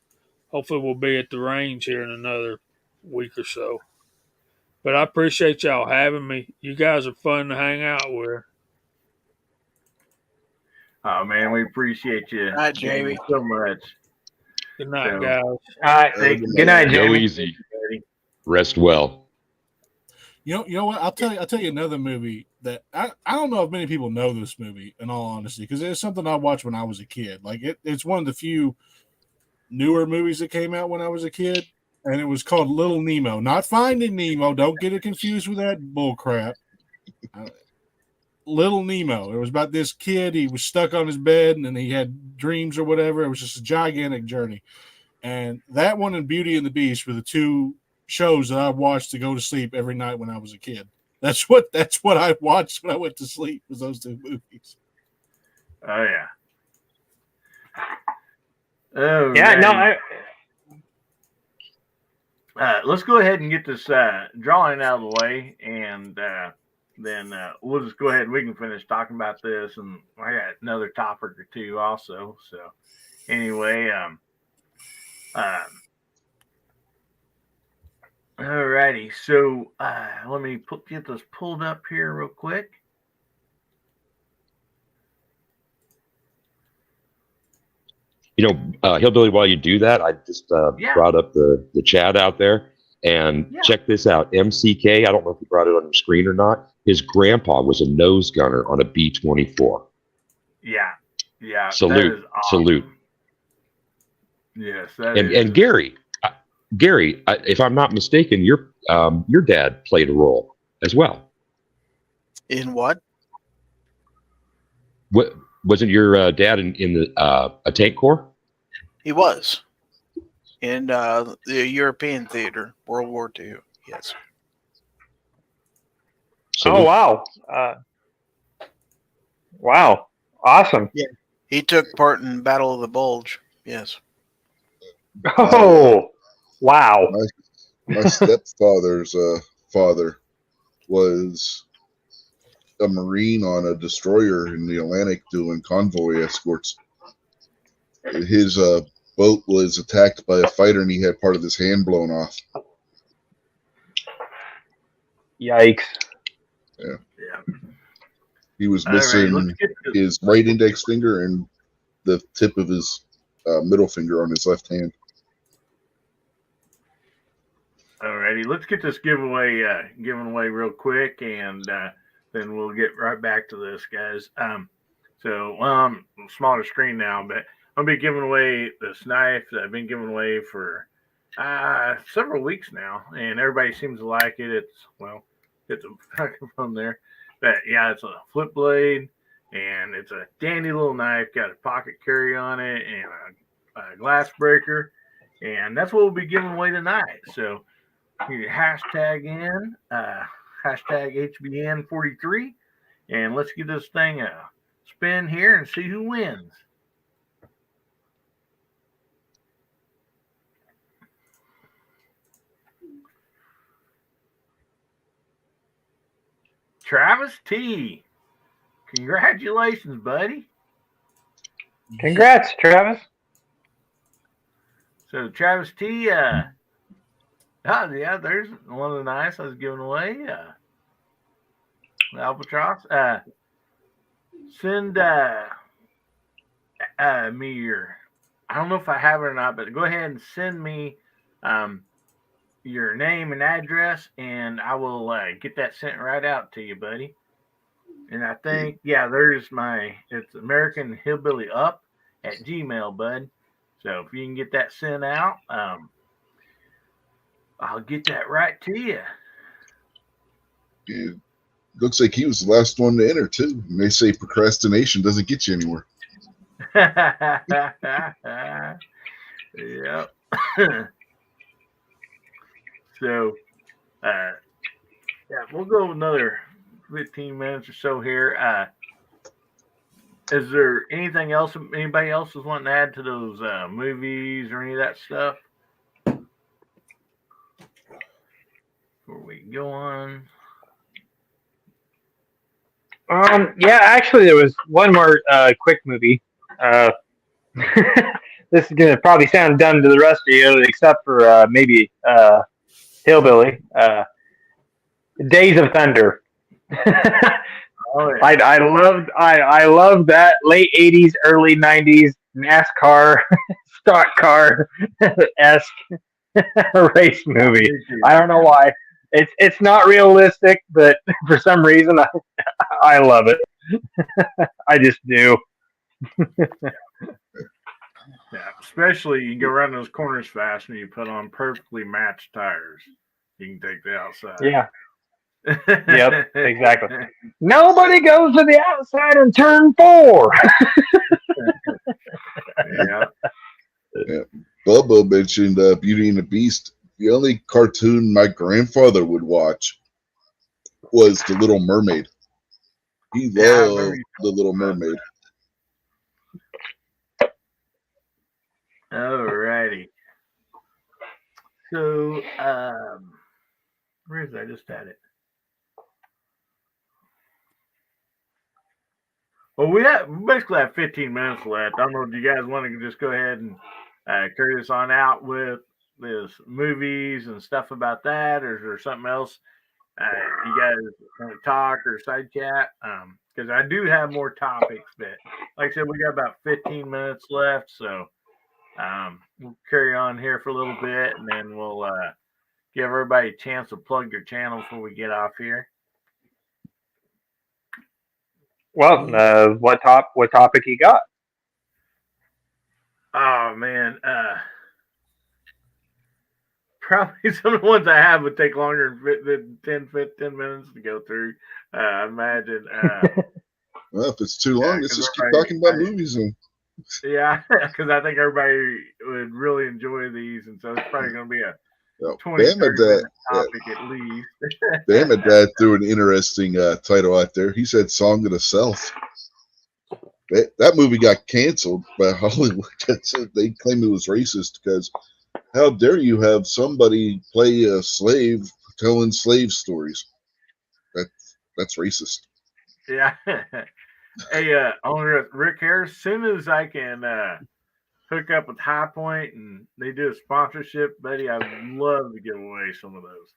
hopefully we'll be at the range here in another week or so. But I appreciate y'all having me. You guys are fun to hang out with. Oh, man, we appreciate you. Hi, Jamie. So much. Good night, guys. All right. Good night, Jamie. Go easy. Rest well. You know what? I'll tell you another movie that I don't know if many people know this movie, in all honesty, because it's something I watched when I was a kid. Like it's one of the few newer movies that came out when I was a kid, and it was called Little Nemo. Not Finding Nemo. Don't get it confused with that bull crap. Little Nemo. It was about this kid. He was stuck on his bed, and then he had dreams or whatever. It was just a gigantic journey. And that one and Beauty and the Beast were the two shows that I watched to go to sleep every night when I was a kid. That's what I watched when I went to sleep, was those two movies. Oh yeah. Oh yeah. No. Let's go ahead and get this drawing out of the way, and then we'll just go ahead and we can finish talking about this. And I got another topic or two also. So anyway, Alrighty, so let me get this pulled up here real quick. Hillbilly, while you do that, I just brought up the chat out there. And check this out. MCK, I don't know if you brought it on your screen or not. His grandpa was a nose gunner on a B-24. Yeah. Salute. That is awesome. Salute. Yes, and Gary, if I'm not mistaken, your dad played a role as well. In what? What wasn't your dad in the a tank corps? He was in the European theater, World War II. Yes. Oh wow! Wow, awesome. Yeah, he took part in Battle of the Bulge. Yes. Oh, wow! My stepfather's father was a Marine on a destroyer in the Atlantic doing convoy escorts. His boat was attacked by a fighter, and he had part of his hand blown off. Yikes! Yeah. He was missing his right index finger and the tip of his middle finger on his left hand. Alrighty, let's get this giveaway real quick, and then we'll get right back to this, guys. So I'm smaller screen now, but I'll be giving away this knife that I've been giving away for several weeks now, and everybody seems to like it. It's a microphone there, but yeah, it's a flip blade, and it's a dandy little knife. Got a pocket carry on it and a glass breaker, and that's what we'll be giving away tonight. So you hashtag in hashtag HBN43, and let's give this thing a spin here and see who wins. Travis T. Congratulations, buddy. Congrats, Travis. So Travis T. There's one of the knives I was giving away. The Albatross. Send me your. I don't know if I have it or not, but go ahead and send me your name and address, and I will get that sent right out to you, buddy. And I think, it's AmericanHillbillyUp at Gmail, bud. So if you can get that sent out, I'll get that right to you. It looks like he was the last one to enter, too. And they say procrastination doesn't get you anywhere. Yep. So, we'll go another 15 minutes or so here. Is there anything else anybody else is wanting to add to those movies or any of that stuff before we go on? Actually, there was one more quick movie. This is gonna probably sound dumb to the rest of you, except for maybe Hillbilly. Days of Thunder. I loved that late '80s, early '90s NASCAR stock car esque race movie. I don't know why. It's not realistic, but for some reason I love it. I just do. Yeah, especially you go around those corners fast and you put on perfectly matched tires. You can take the outside. Yeah. Yep, exactly. Nobody goes to the outside in turn 4. Yeah. Bubba mentioned Beauty and the Beast. The only cartoon my grandfather would watch was The Little Mermaid. He loved The Little Mermaid. Alrighty. So, where is I just had it? Well, we basically have 15 minutes left. I don't know if you guys want to just go ahead and carry this on out with this movies and stuff about that, or is there something else you guys want to talk or side chat? Because I do have more topics, but like I said, we got about 15 minutes left, so we'll carry on here for a little bit, and then we'll give everybody a chance to plug their channel before we get off here. Well, what topic you got? Oh man, probably some of the ones I have would take longer than 10 minutes to go through. I imagine. Well, if it's too long, let's 'cause just keep everybody- talking about movies and Yeah, because I think everybody would really enjoy these, and so it's probably going to be a 20, Bam 30 at that. minute topic at least. Bam at that threw an interesting title out there. He said "Song of the South." That movie got canceled by Hollywood. They claim it was racist because how dare you have somebody play a slave telling slave stories? That's racist. Yeah. Hey, owner Rick Harris, as soon as I can hook up with High Point and they do a sponsorship, buddy, I'd love to give away some of those.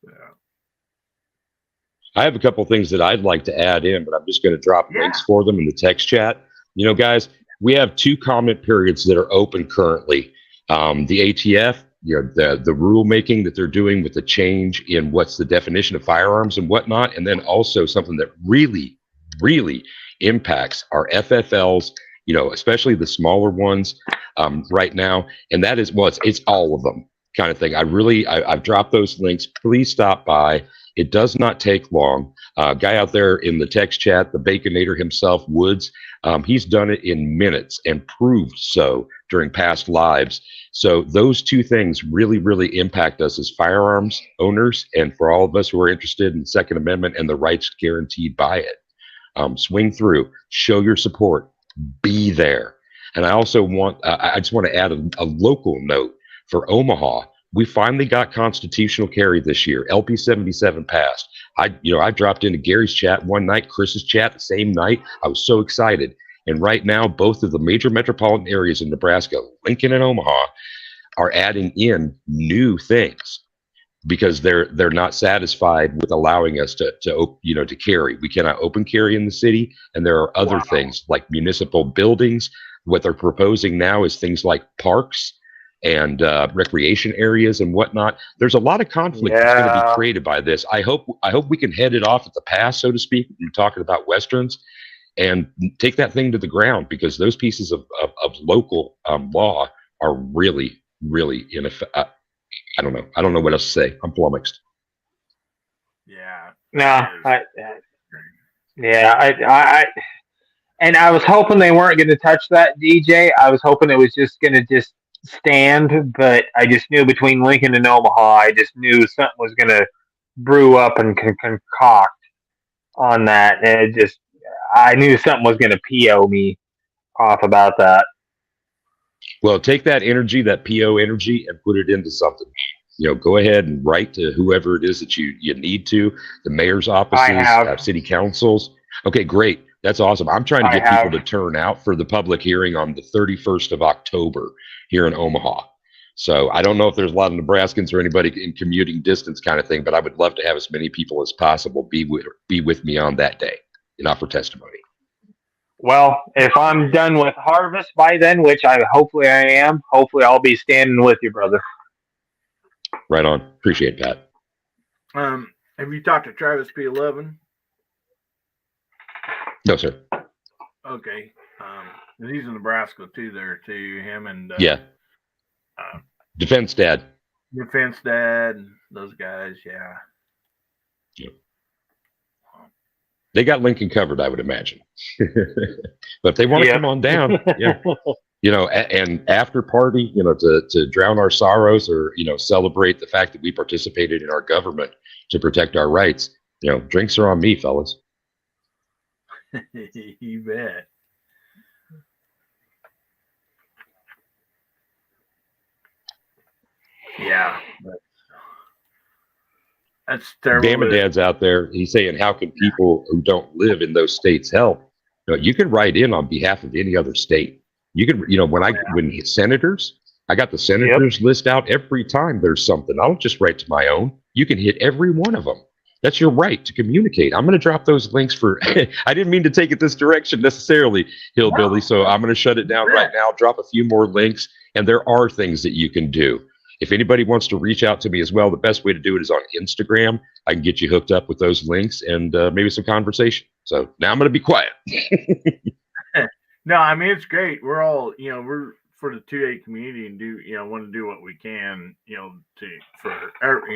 Yeah. I have a couple things that I'd like to add in, but I'm just going to drop links for them in the text chat. You know, guys, we have 2 comment periods that are open currently. The ATF, you know, the rulemaking that they're doing with the change in what's the definition of firearms and whatnot, and then also something that really, really impacts our FFLs, you know, especially the smaller ones right now. And that is, well, it's all of them kind of thing. I've dropped those links. Please stop by. It does not take long. Guy out there in the text chat, the Baconator himself, Woods, he's done it in minutes and proved so during past lives. So those 2 things really, really impact us as firearms owners, and for all of us who are interested in the Second Amendment and the rights guaranteed by it. Swing through, show your support, be there. And I also I just want to add a local note for Omaha. We finally got constitutional carry this year. LP 77 passed. I dropped into Gary's chat one night, Chris's chat the same night. I was so excited. And right now, both of the major metropolitan areas in Nebraska, Lincoln and Omaha, are adding in new things because they're not satisfied with allowing us to carry. We cannot open carry in the city, and there are other things like municipal buildings. What they're proposing now is things like parks and recreation areas and whatnot. There's a lot of conflict that's going to be created by this. I hope we can head it off at the pass, so to speak. You're talking about Westerns, and take that thing to the ground, because those pieces of local law are really, really I don't know. I don't know what else to say. I'm flummoxed. Yeah. No, and I was hoping they weren't going to touch that, DJ. I was hoping it was just going to just stand, but I just knew between Lincoln and Omaha, I just knew something was going to brew up and concoct on that. And I knew something was going to P.O. me off about that. Well, take that energy, that P.O. energy, and put it into something. Go ahead and write to whoever it is that you need to, the mayor's offices, city councils. Okay, great. That's awesome. I'm trying to get people to turn out for the public hearing on the 31st of October here in Omaha. So I don't know if there's a lot of Nebraskans or anybody in commuting distance kind of thing, but I would love to have as many people as possible be with me on that day and offer testimony. Well, if I'm done with harvest by then, which hopefully I am, hopefully I'll be standing with you, brother. Right on. Appreciate it, Pat. Have you talked to Travis P11? No, sir. Okay. He's in Nebraska too. Him and Defense Dad. Defense Dad, and those guys. Yeah. Yep. They got Lincoln covered, I would imagine. But if they want to come on down, and after party, to drown our sorrows or, celebrate the fact that we participated in our government to protect our rights, drinks are on me, fellas. You bet. Yeah. That's terrible. Damn Dad's out there. He's saying, how can people who don't live in those states help? No, you can write in on behalf of any other state. You can, when senators, I got the senators list out every time there's something. I don't just write to my own. You can hit every one of them. That's your right to communicate. I'm going to drop those links for. I didn't mean to take it this direction necessarily, Hillbilly. So I'm going to shut it down right now. Drop a few more links, and there are things that you can do. If anybody wants to reach out to me as well, the best way to do it is on Instagram. I can get you hooked up with those links and maybe some conversation. So now I'm going to be quiet. No, I mean, it's great. We're all, we're for the 2A community and want to do what we can, for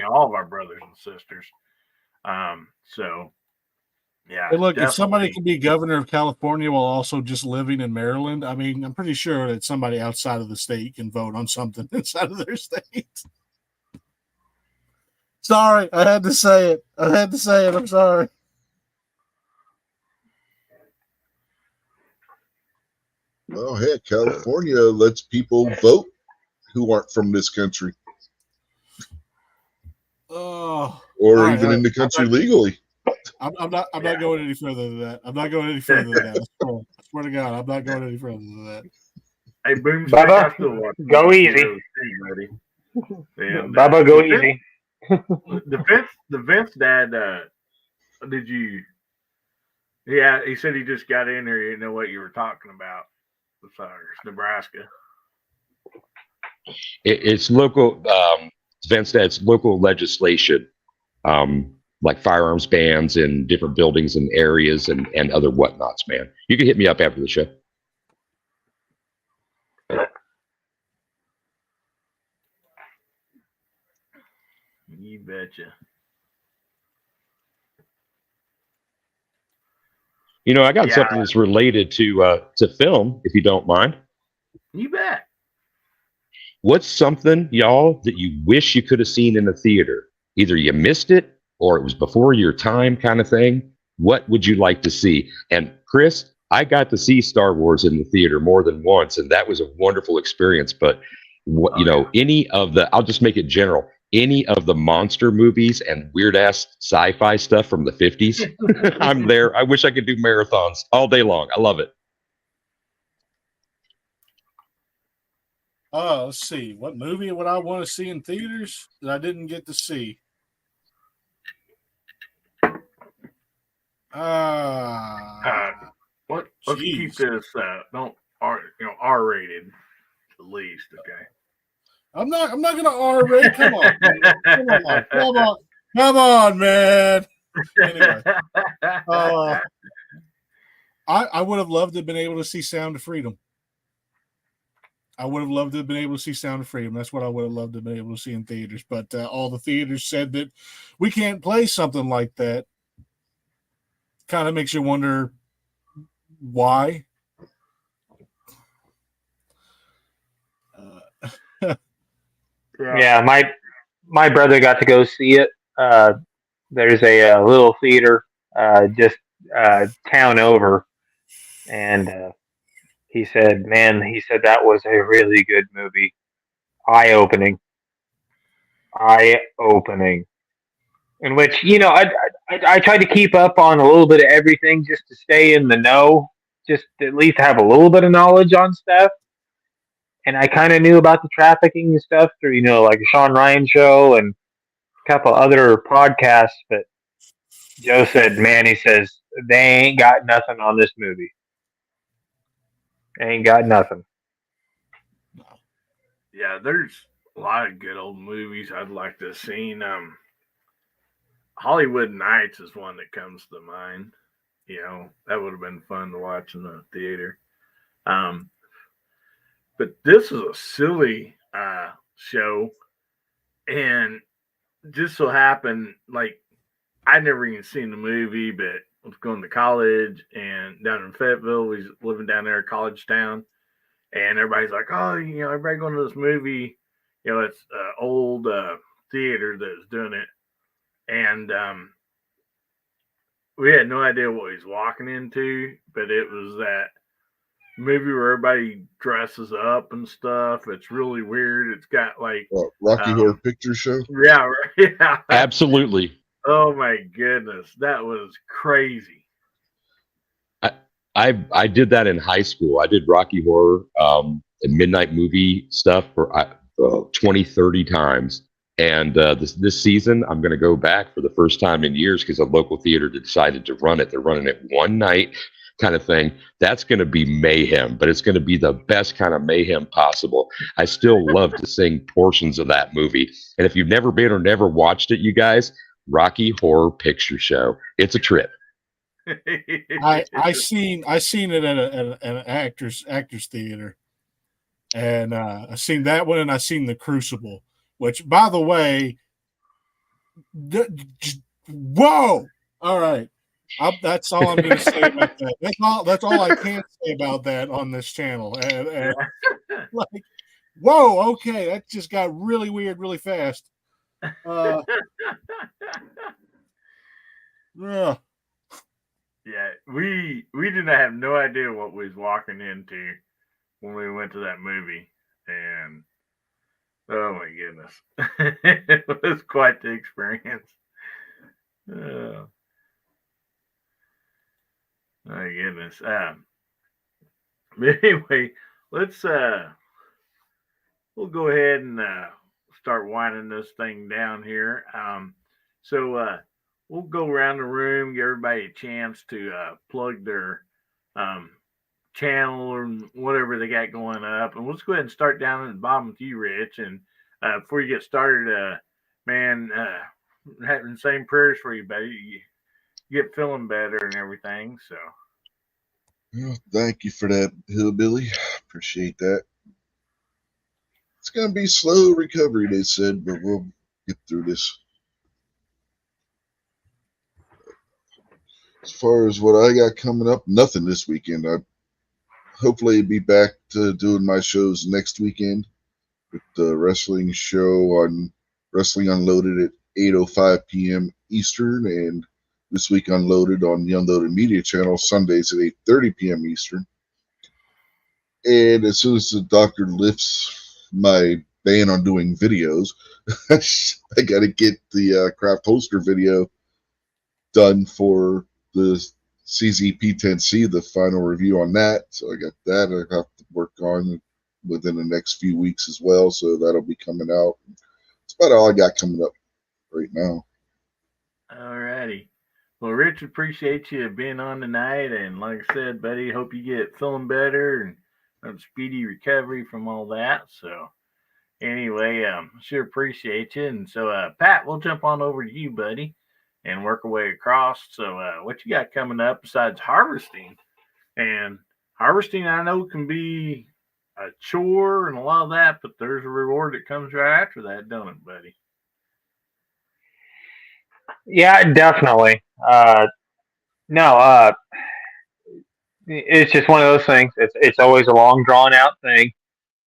all of our brothers and sisters. So, yeah. Hey, look, definitely. if somebody can be governor of California while also just living in Maryland, I mean, I'm pretty sure that somebody outside of the state can vote on something inside of their state. Sorry, I had to say it. I'm sorry. Well, heck, California lets people vote who aren't from this country. Oh, or even in the country legally. I'm not going any further than that. I'm not going any further than that. I swear to God, I'm not going any further than that. Hey, Boom, Bubba, go easy. And, Bubba, go easy. The Vince dad, did you? Yeah, he said he just got in here. You didn't know what you were talking about. Nebraska. It's local. Vince, that's local legislation, like firearms bans in different buildings and areas and other whatnots. Man, you can hit me up after the show. You betcha. I got something that's related to film, if you don't mind. You bet. What's something, y'all, that you wish you could have seen in the theater? Either you missed it or it was before your time kind of thing. What would you like to see? And Chris, I got to see Star Wars in the theater more than once, and that was a wonderful experience. But, any of the, I'll just make it general, any of the monster movies and weird-ass sci-fi stuff from the 50s, I'm there. I wish I could do marathons all day long. I love it. Let's see. What movie would I want to see in theaters that I didn't get to see? Let's keep this R-rated at least, okay? I'm not gonna R-rate. Come on, come on, man. Anyway, I would have loved to have been able to see Sound of Freedom. I would have loved to have been able to see Sound of Freedom. That's what I would have loved to have been able to see in theaters. But all the theaters said that we can't play something like that. Kind of makes you wonder why. Yeah, my brother got to go see it. There's a little theater just town over, and he said that was a really good movie, eye-opening, in which I tried to keep up on a little bit of everything just to stay in the know, just at least have a little bit of knowledge on stuff. And I kind of knew about the trafficking and stuff through, like the Sean Ryan show and a couple other podcasts. But Joe said, man, he says, they ain't got nothing on this movie. They ain't got nothing. Yeah, there's a lot of good old movies I'd like to have seen. Hollywood Nights is one that comes to mind. That would have been fun to watch in the theater. But this is a silly show, and just so happened, I'd never even seen the movie, but I was going to college and down in Fayetteville, we was living down there, college town, and everybody's like, oh, everybody going to this movie, it's an old theater that's doing it, and we had no idea what we was walking into, but it was that movie where everybody dresses up and stuff. It's really weird. It's got Rocky Horror Picture Show. Yeah, yeah, Absolutely. Oh my goodness, that was crazy. I did that in high school. I did Rocky Horror and midnight movie stuff for 20, 30 times. And this season, I'm going to go back for the first time in years because a local theater decided to run it. They're running it one night kind of thing. That's going to be mayhem, but it's going to be the best kind of mayhem possible. I still love to sing portions of that movie. And if you've never been or never watched it, you guys, Rocky Horror Picture Show. It's a trip. I seen it at an actors theater, and I seen that one, and I seen The Crucible, which, by the way, whoa! All right, that's all I'm going to say about that. That's all I can say about that on this channel. And like, whoa, okay, that just got really weird really fast. Yeah. Yeah, we didn't have no idea what we was walking into when we went to that movie, and oh my goodness, it was quite the experience. Oh my goodness. But anyway, let's we'll go ahead and start winding this thing down here. So we'll go around the room, give everybody a chance to plug their channel or whatever they got going up. And let's go ahead and start down at the bottom with you, Rich. And before you get started, man, having the same prayers for you, buddy. You get feeling better and everything. So, Well, thank you for that, Hillbilly. Appreciate that. It's going to be slow recovery, they said, but we'll get through this. As far as what I got coming up, nothing this weekend. I hopefully be back to doing my shows next weekend with the wrestling show on Wrestling Unloaded at 8:05 p.m. Eastern, and this week Unloaded on the Unloaded Media Channel Sundays at 8:30 p.m. Eastern. And as soon as the doctor lifts my ban on doing videos, I got to get the craft poster video done for the CZP10C, the final review on that. So I got that I have to work on within the next few weeks as well. So that'll be coming out. That's about all I got coming up right now. all righty. Well, Rich, appreciate you being on tonight. And like I said, buddy, hope you get feeling better and speedy recovery from all that. So, anyway, sure appreciate you. And so, Pat, we'll jump on over to you, buddy, and work our way across. So, what you got coming up besides harvesting? And harvesting, I know, can be a chore and a lot of that, but there's a reward that comes right after that, don't it, buddy? Yeah, definitely. No, it's just one of those things. It's always a long drawn out thing,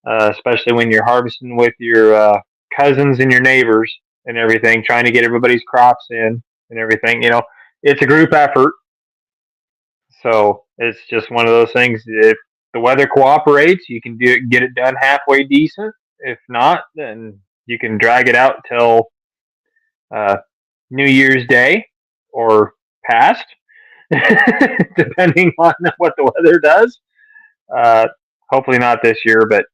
especially when you're harvesting with your cousins and your neighbors and everything, trying to get everybody's crops in and everything. You know, it's a group effort, so it's just one of those things. If the weather cooperates, you can get it done halfway decent. If not, then you can drag it out till uh, New Year's Day or past, depending on what the weather does. Uh, Hopefully not this year, but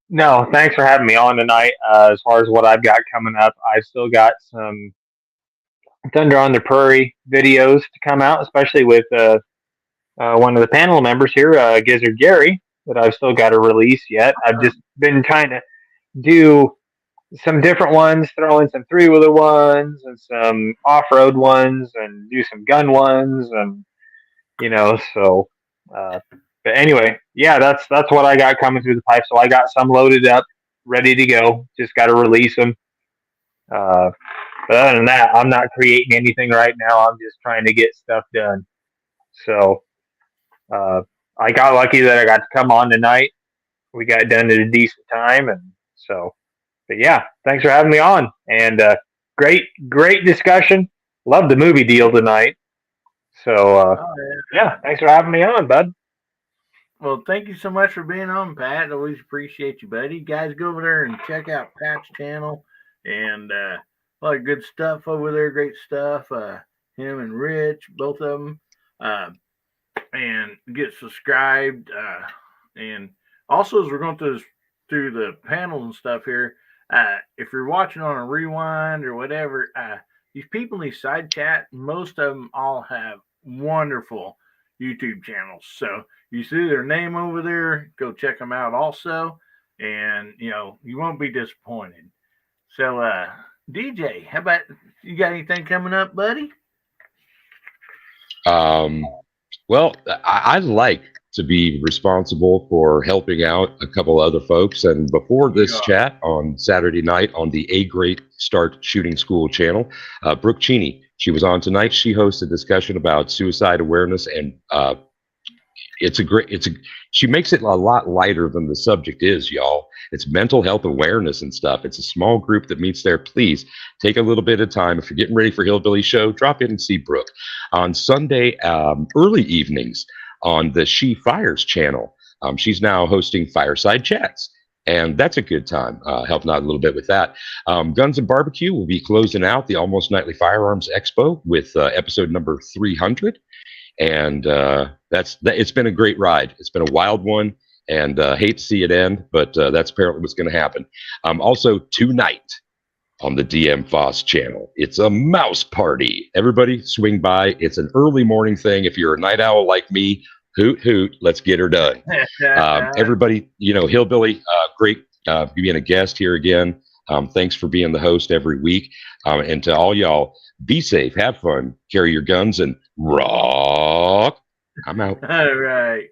no, thanks for having me on tonight. As far as what I've got coming up, I've still got some Thunder on the Prairie videos to come out, especially with one of the panel members here, Gizzard Gary, that I've still got to release yet. I've just been trying to do some different ones, throw in some 3-wheeler ones and some off-road ones and do some gun ones, and so but anyway, yeah, that's what I got coming through the pipe. So I got some loaded up, ready to go, just got to release them. But other than that, I'm not creating anything right now. I'm just trying to get stuff done. So I got lucky that I got to come on tonight. We got done at a decent time, and so but yeah, thanks for having me on, and great discussion. Love the movie deal tonight. So yeah, thanks for having me on, bud. Well, thank you so much for being on, Pat. Always appreciate you, buddy. Guys, go over there and check out Pat's channel, and a lot of good stuff over there. Great stuff. Him and Rich, both of them. and get subscribed. And also, as we're going through the panels and stuff here, if you're watching on a rewind or whatever, these people in these side chat, most of them all have wonderful YouTube channels. So you see their name over there, go check them out also, and you won't be disappointed. So DJ, how about you got anything coming up, buddy? Well, I'd like to be responsible for helping out a couple other folks. And before this chat on Saturday night on the A Great Start Shooting School channel, Brooke Cheney, she was on tonight. She hosts a discussion about suicide awareness, and she makes it a lot lighter than the subject is, y'all. It's mental health awareness and stuff. It's a small group that meets there. Please take a little bit of time. If you're getting ready for Hillbilly Show, drop in and see Brooke. On Sunday, early evenings on the She Fires channel, she's now hosting Fireside Chats. And that's a good time, helping out a little bit with that. Guns and Barbecue will be closing out the Almost Nightly Firearms Expo with episode number 300. And it's been a great ride. It's been a wild one, and hate to see it end, but that's apparently what's going to happen. Also, tonight on the DM Foss channel, it's a mouse party. Everybody swing by. It's an early morning thing. If you're a night owl like me, hoot, hoot, let's get her done. Everybody, Hillbilly, great being a guest here again. Thanks for being the host every week. And to all y'all, be safe, have fun, carry your guns, and rock. I'm out. All right.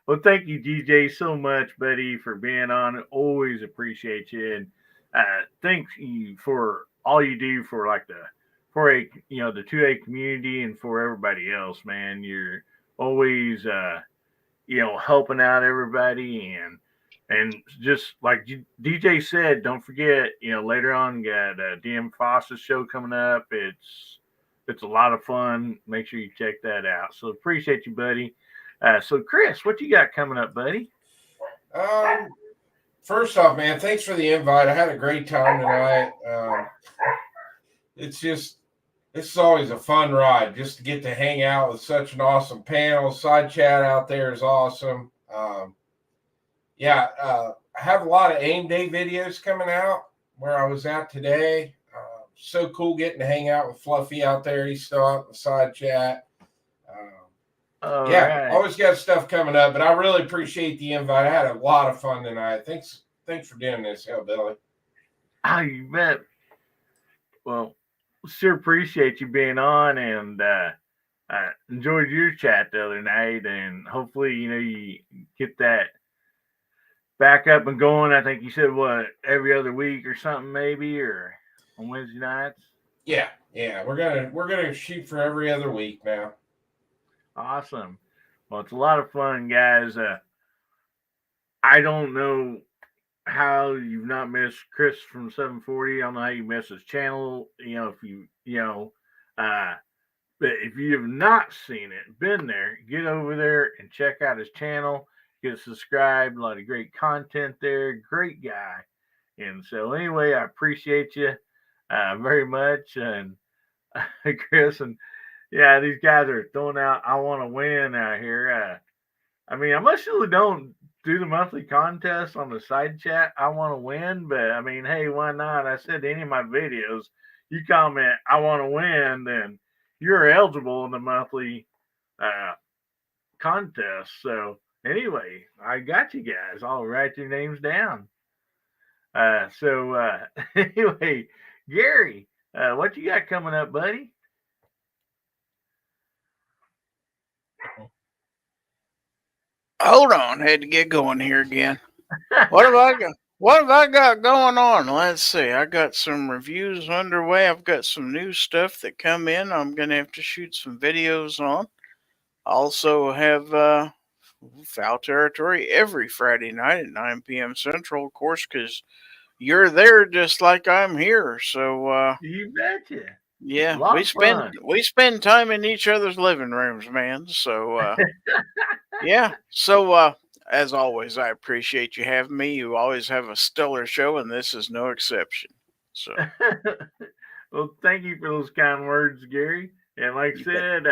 Well, thank you, DJ, so much, buddy, for being on. Always appreciate you. And thank you for all you do for the 2A community and for everybody else, man. You're always, helping out everybody. And just like DJ said, don't forget, later on, got DM Foss's show coming up. It's a lot of fun. Make sure you check that out. So appreciate you, buddy. So Chris, what you got coming up, buddy? First off, man, thanks for the invite. I had a great time tonight. It's always a fun ride just to get to hang out with such an awesome panel. Side chat out there is awesome. I have a lot of aim day videos coming out where I was at today. So cool getting to hang out with Fluffy out there. He's still out in the side chat. Right. Always got stuff coming up, but I really appreciate the invite. I had a lot of fun tonight. Thanks for doing this, Hillbilly. Oh, you bet. Well, sure appreciate you being on, and I enjoyed your chat the other night, and hopefully, you get that back up and going. I think you said every other week or something, maybe, or on Wednesday nights. Yeah, we're gonna shoot for every other week now. Awesome. Well, it's a lot of fun, guys. I don't know how you've not missed Chris from 740. I don't know how you missed his channel. But if you have not seen it, been there, get over there and check out his channel. Get subscribed. A lot of great content there. Great guy. And so anyway, I appreciate you very much. And Chris, and yeah, these guys are throwing out I want to win out here. I usually don't do the monthly contest on the side chat. I want to win, but hey, why not? I said any of my videos, you comment I want to win, then you're eligible in the monthly contest. So anyway, I got you guys. I'll write your names down. Anyway, Gary, what you got coming up, buddy? Hold on, had to get going here again. What have I got? What have I got going on? Let's see. I got some reviews underway. I've got some new stuff that come in. I'm gonna have to shoot some videos on. Also have Foul Territory every Friday night at 9 p.m. Central, of course, because you're there just like I'm here. So you betcha. Yeah, we spend time in each other's living rooms, man. So yeah. So as always, I appreciate you having me. You always have a stellar show, and this is no exception. So well, thank you for those kind words, Gary. And like I said,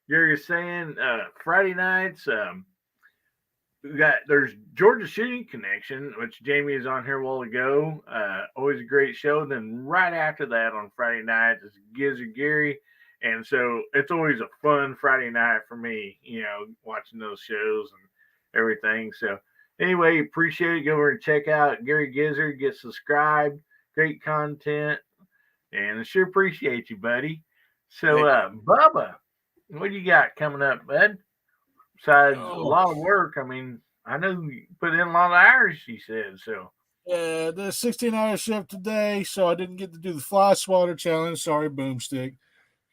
Gary's saying Friday nights. There's Georgia Shooting Connection, which Jamie is on here a while ago. Always a great show. Then right after that on Friday nights is Gizzard Gary. And so it's always a fun Friday night for me, watching those shows and everything. So anyway, appreciate it. Go over and check out Gary Gizzard, get subscribed. Great content. And I sure appreciate you, buddy. So Bubba, what do you got coming up, bud? Besides a lot of work, I mean, I know you put in a lot of hours, she said. So, the 16-hour shift today, so I didn't get to do the fly swatter challenge. Sorry, Boomstick.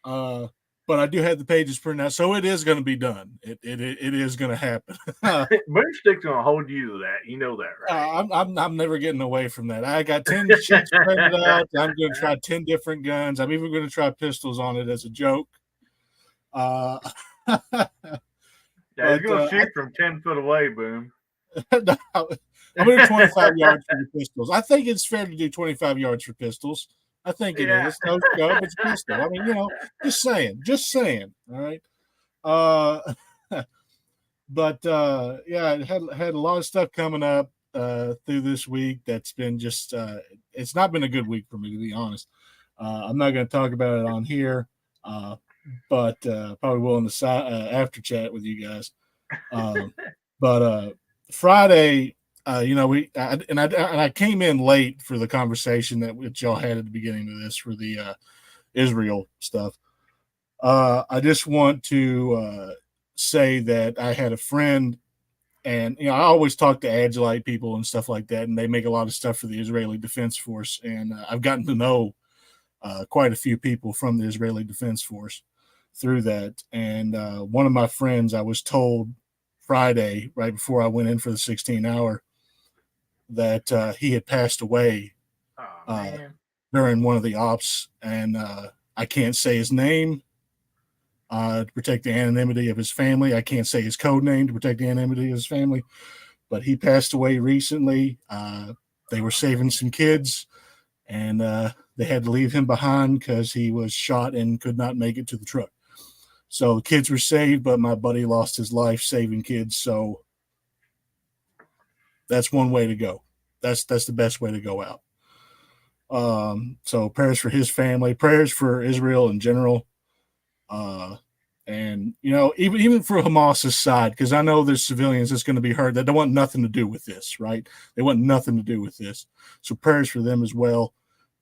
But I do have the pages printed out, so it is going to be done. It is going to happen. Boomstick's going to hold you to that. You know that, right? I'm never getting away from that. I got 10 sheets printed out. I'm going to try 10 different guns. I'm even going to try pistols on it as a joke. Yeah, he's going to shoot from 10 foot away, Boom. I'm going to 25 yards for the pistols. I think it's fair to do 25 yards for pistols. I think it is. No scope, it's pistol. I mean, just saying. All right. But I had a lot of stuff coming up through this week that's been just it's not been a good week for me, to be honest. I'm not going to talk about it on here, but probably will in the after chat with you guys. But Friday, I came in late for the conversation that y'all had at the beginning of this for the Israel stuff. I just want to say that I had a friend, and I always talk to Agilite people and stuff like that, and they make a lot of stuff for the Israeli Defense Force, and I've gotten to know quite a few people from the Israeli Defense Force through that. And one of my friends, I was told Friday, right before I went in for the 16-hour, that he had passed away during one of the ops, and I can't say his name to protect the anonymity of his family. I can't say his code name to protect the anonymity of his family, but he passed away recently. They were saving some kids, and they had to leave him behind because he was shot and could not make it to the truck. So the kids were saved, but my buddy lost his life saving kids. So that's one way to go. That's the best way to go out. So prayers for his family, prayers for Israel in general. And even for Hamas's side, because I know there's civilians that's going to be hurt that don't want nothing to do with this, right? They want nothing to do with this. So prayers for them as well.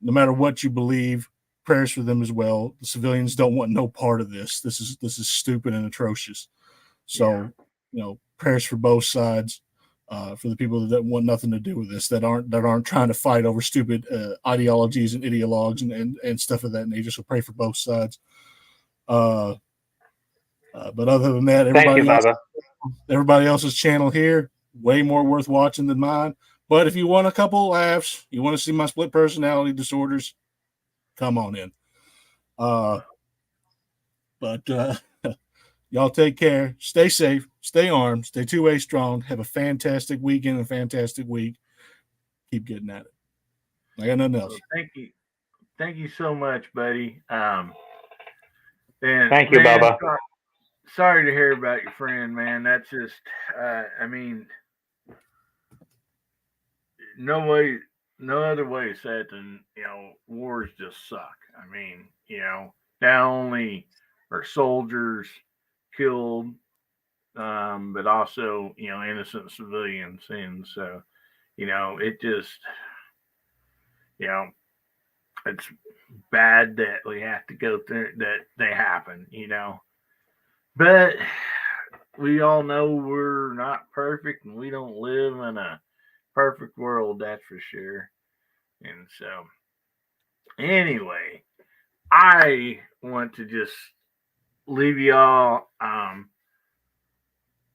No matter what you believe, prayers for them as well. The civilians don't want no part of this. This is stupid and atrocious. So, prayers for both sides, for the people that want nothing to do with this, that aren't trying to fight over stupid ideologies and ideologues and stuff of that nature. So pray for both sides. But other than that, everybody else's channel here, way more worth watching than mine. But if you want a couple of laughs, you want to see my split personality disorders, come on in. But y'all take care. Stay safe. Stay armed. Stay two-way strong. Have a fantastic weekend and a fantastic week. Keep getting at it. I got nothing else. Well, thank you so much, buddy. And thank you, Bubba. Sorry to hear about your friend, man. That's just, no other way to say it than, wars just suck. I mean, not only are soldiers killed, but also, innocent civilians. And so, it just, it's bad that we have to go through that they happen, but we all know we're not perfect and we don't live in a perfect world, that's for sure. And so, anyway, I want to just leave y'all,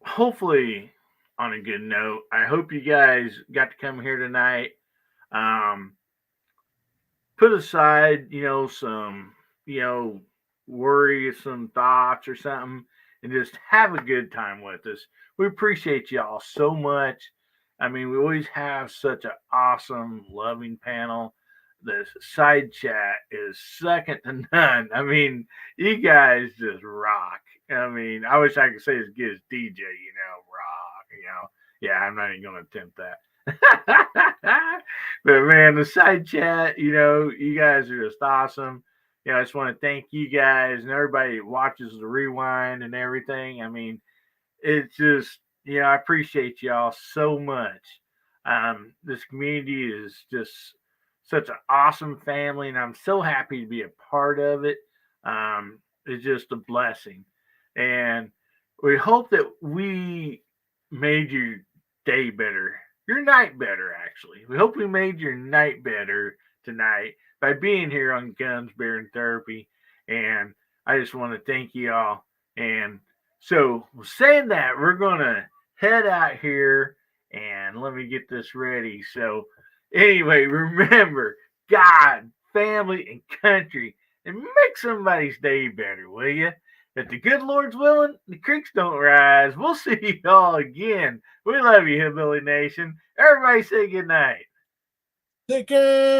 hopefully on a good note. I hope you guys got to come here tonight. Put aside, some, worrisome thoughts or something, and just have a good time with us. We appreciate y'all so much. I mean, we always have such an awesome, loving panel. the side chat is second to none. I mean, you guys just rock. I mean, I wish I could say as good as DJ, rock. Yeah, I'm not even going to attempt that. But man, the side chat, you guys are just awesome. I just want to thank you guys and everybody that watches the rewind and everything. I mean, it's just, I appreciate y'all so much. This community is just such an awesome family, and I'm so happy to be a part of it. It's just a blessing. And we hope that we made your day better, your night better, actually. We hope we made your night better tonight by being here on Guns, Beer, and Therapy. And I just want to thank you all. And so, saying that, we're going to head out here and let me get this ready. So, anyway, remember God, family, and country, and make somebody's day better, will you? If the good Lord's willing, the creeks don't rise. We'll see y'all again. We love you, Hillbilly Nation. Everybody say good night. Take care.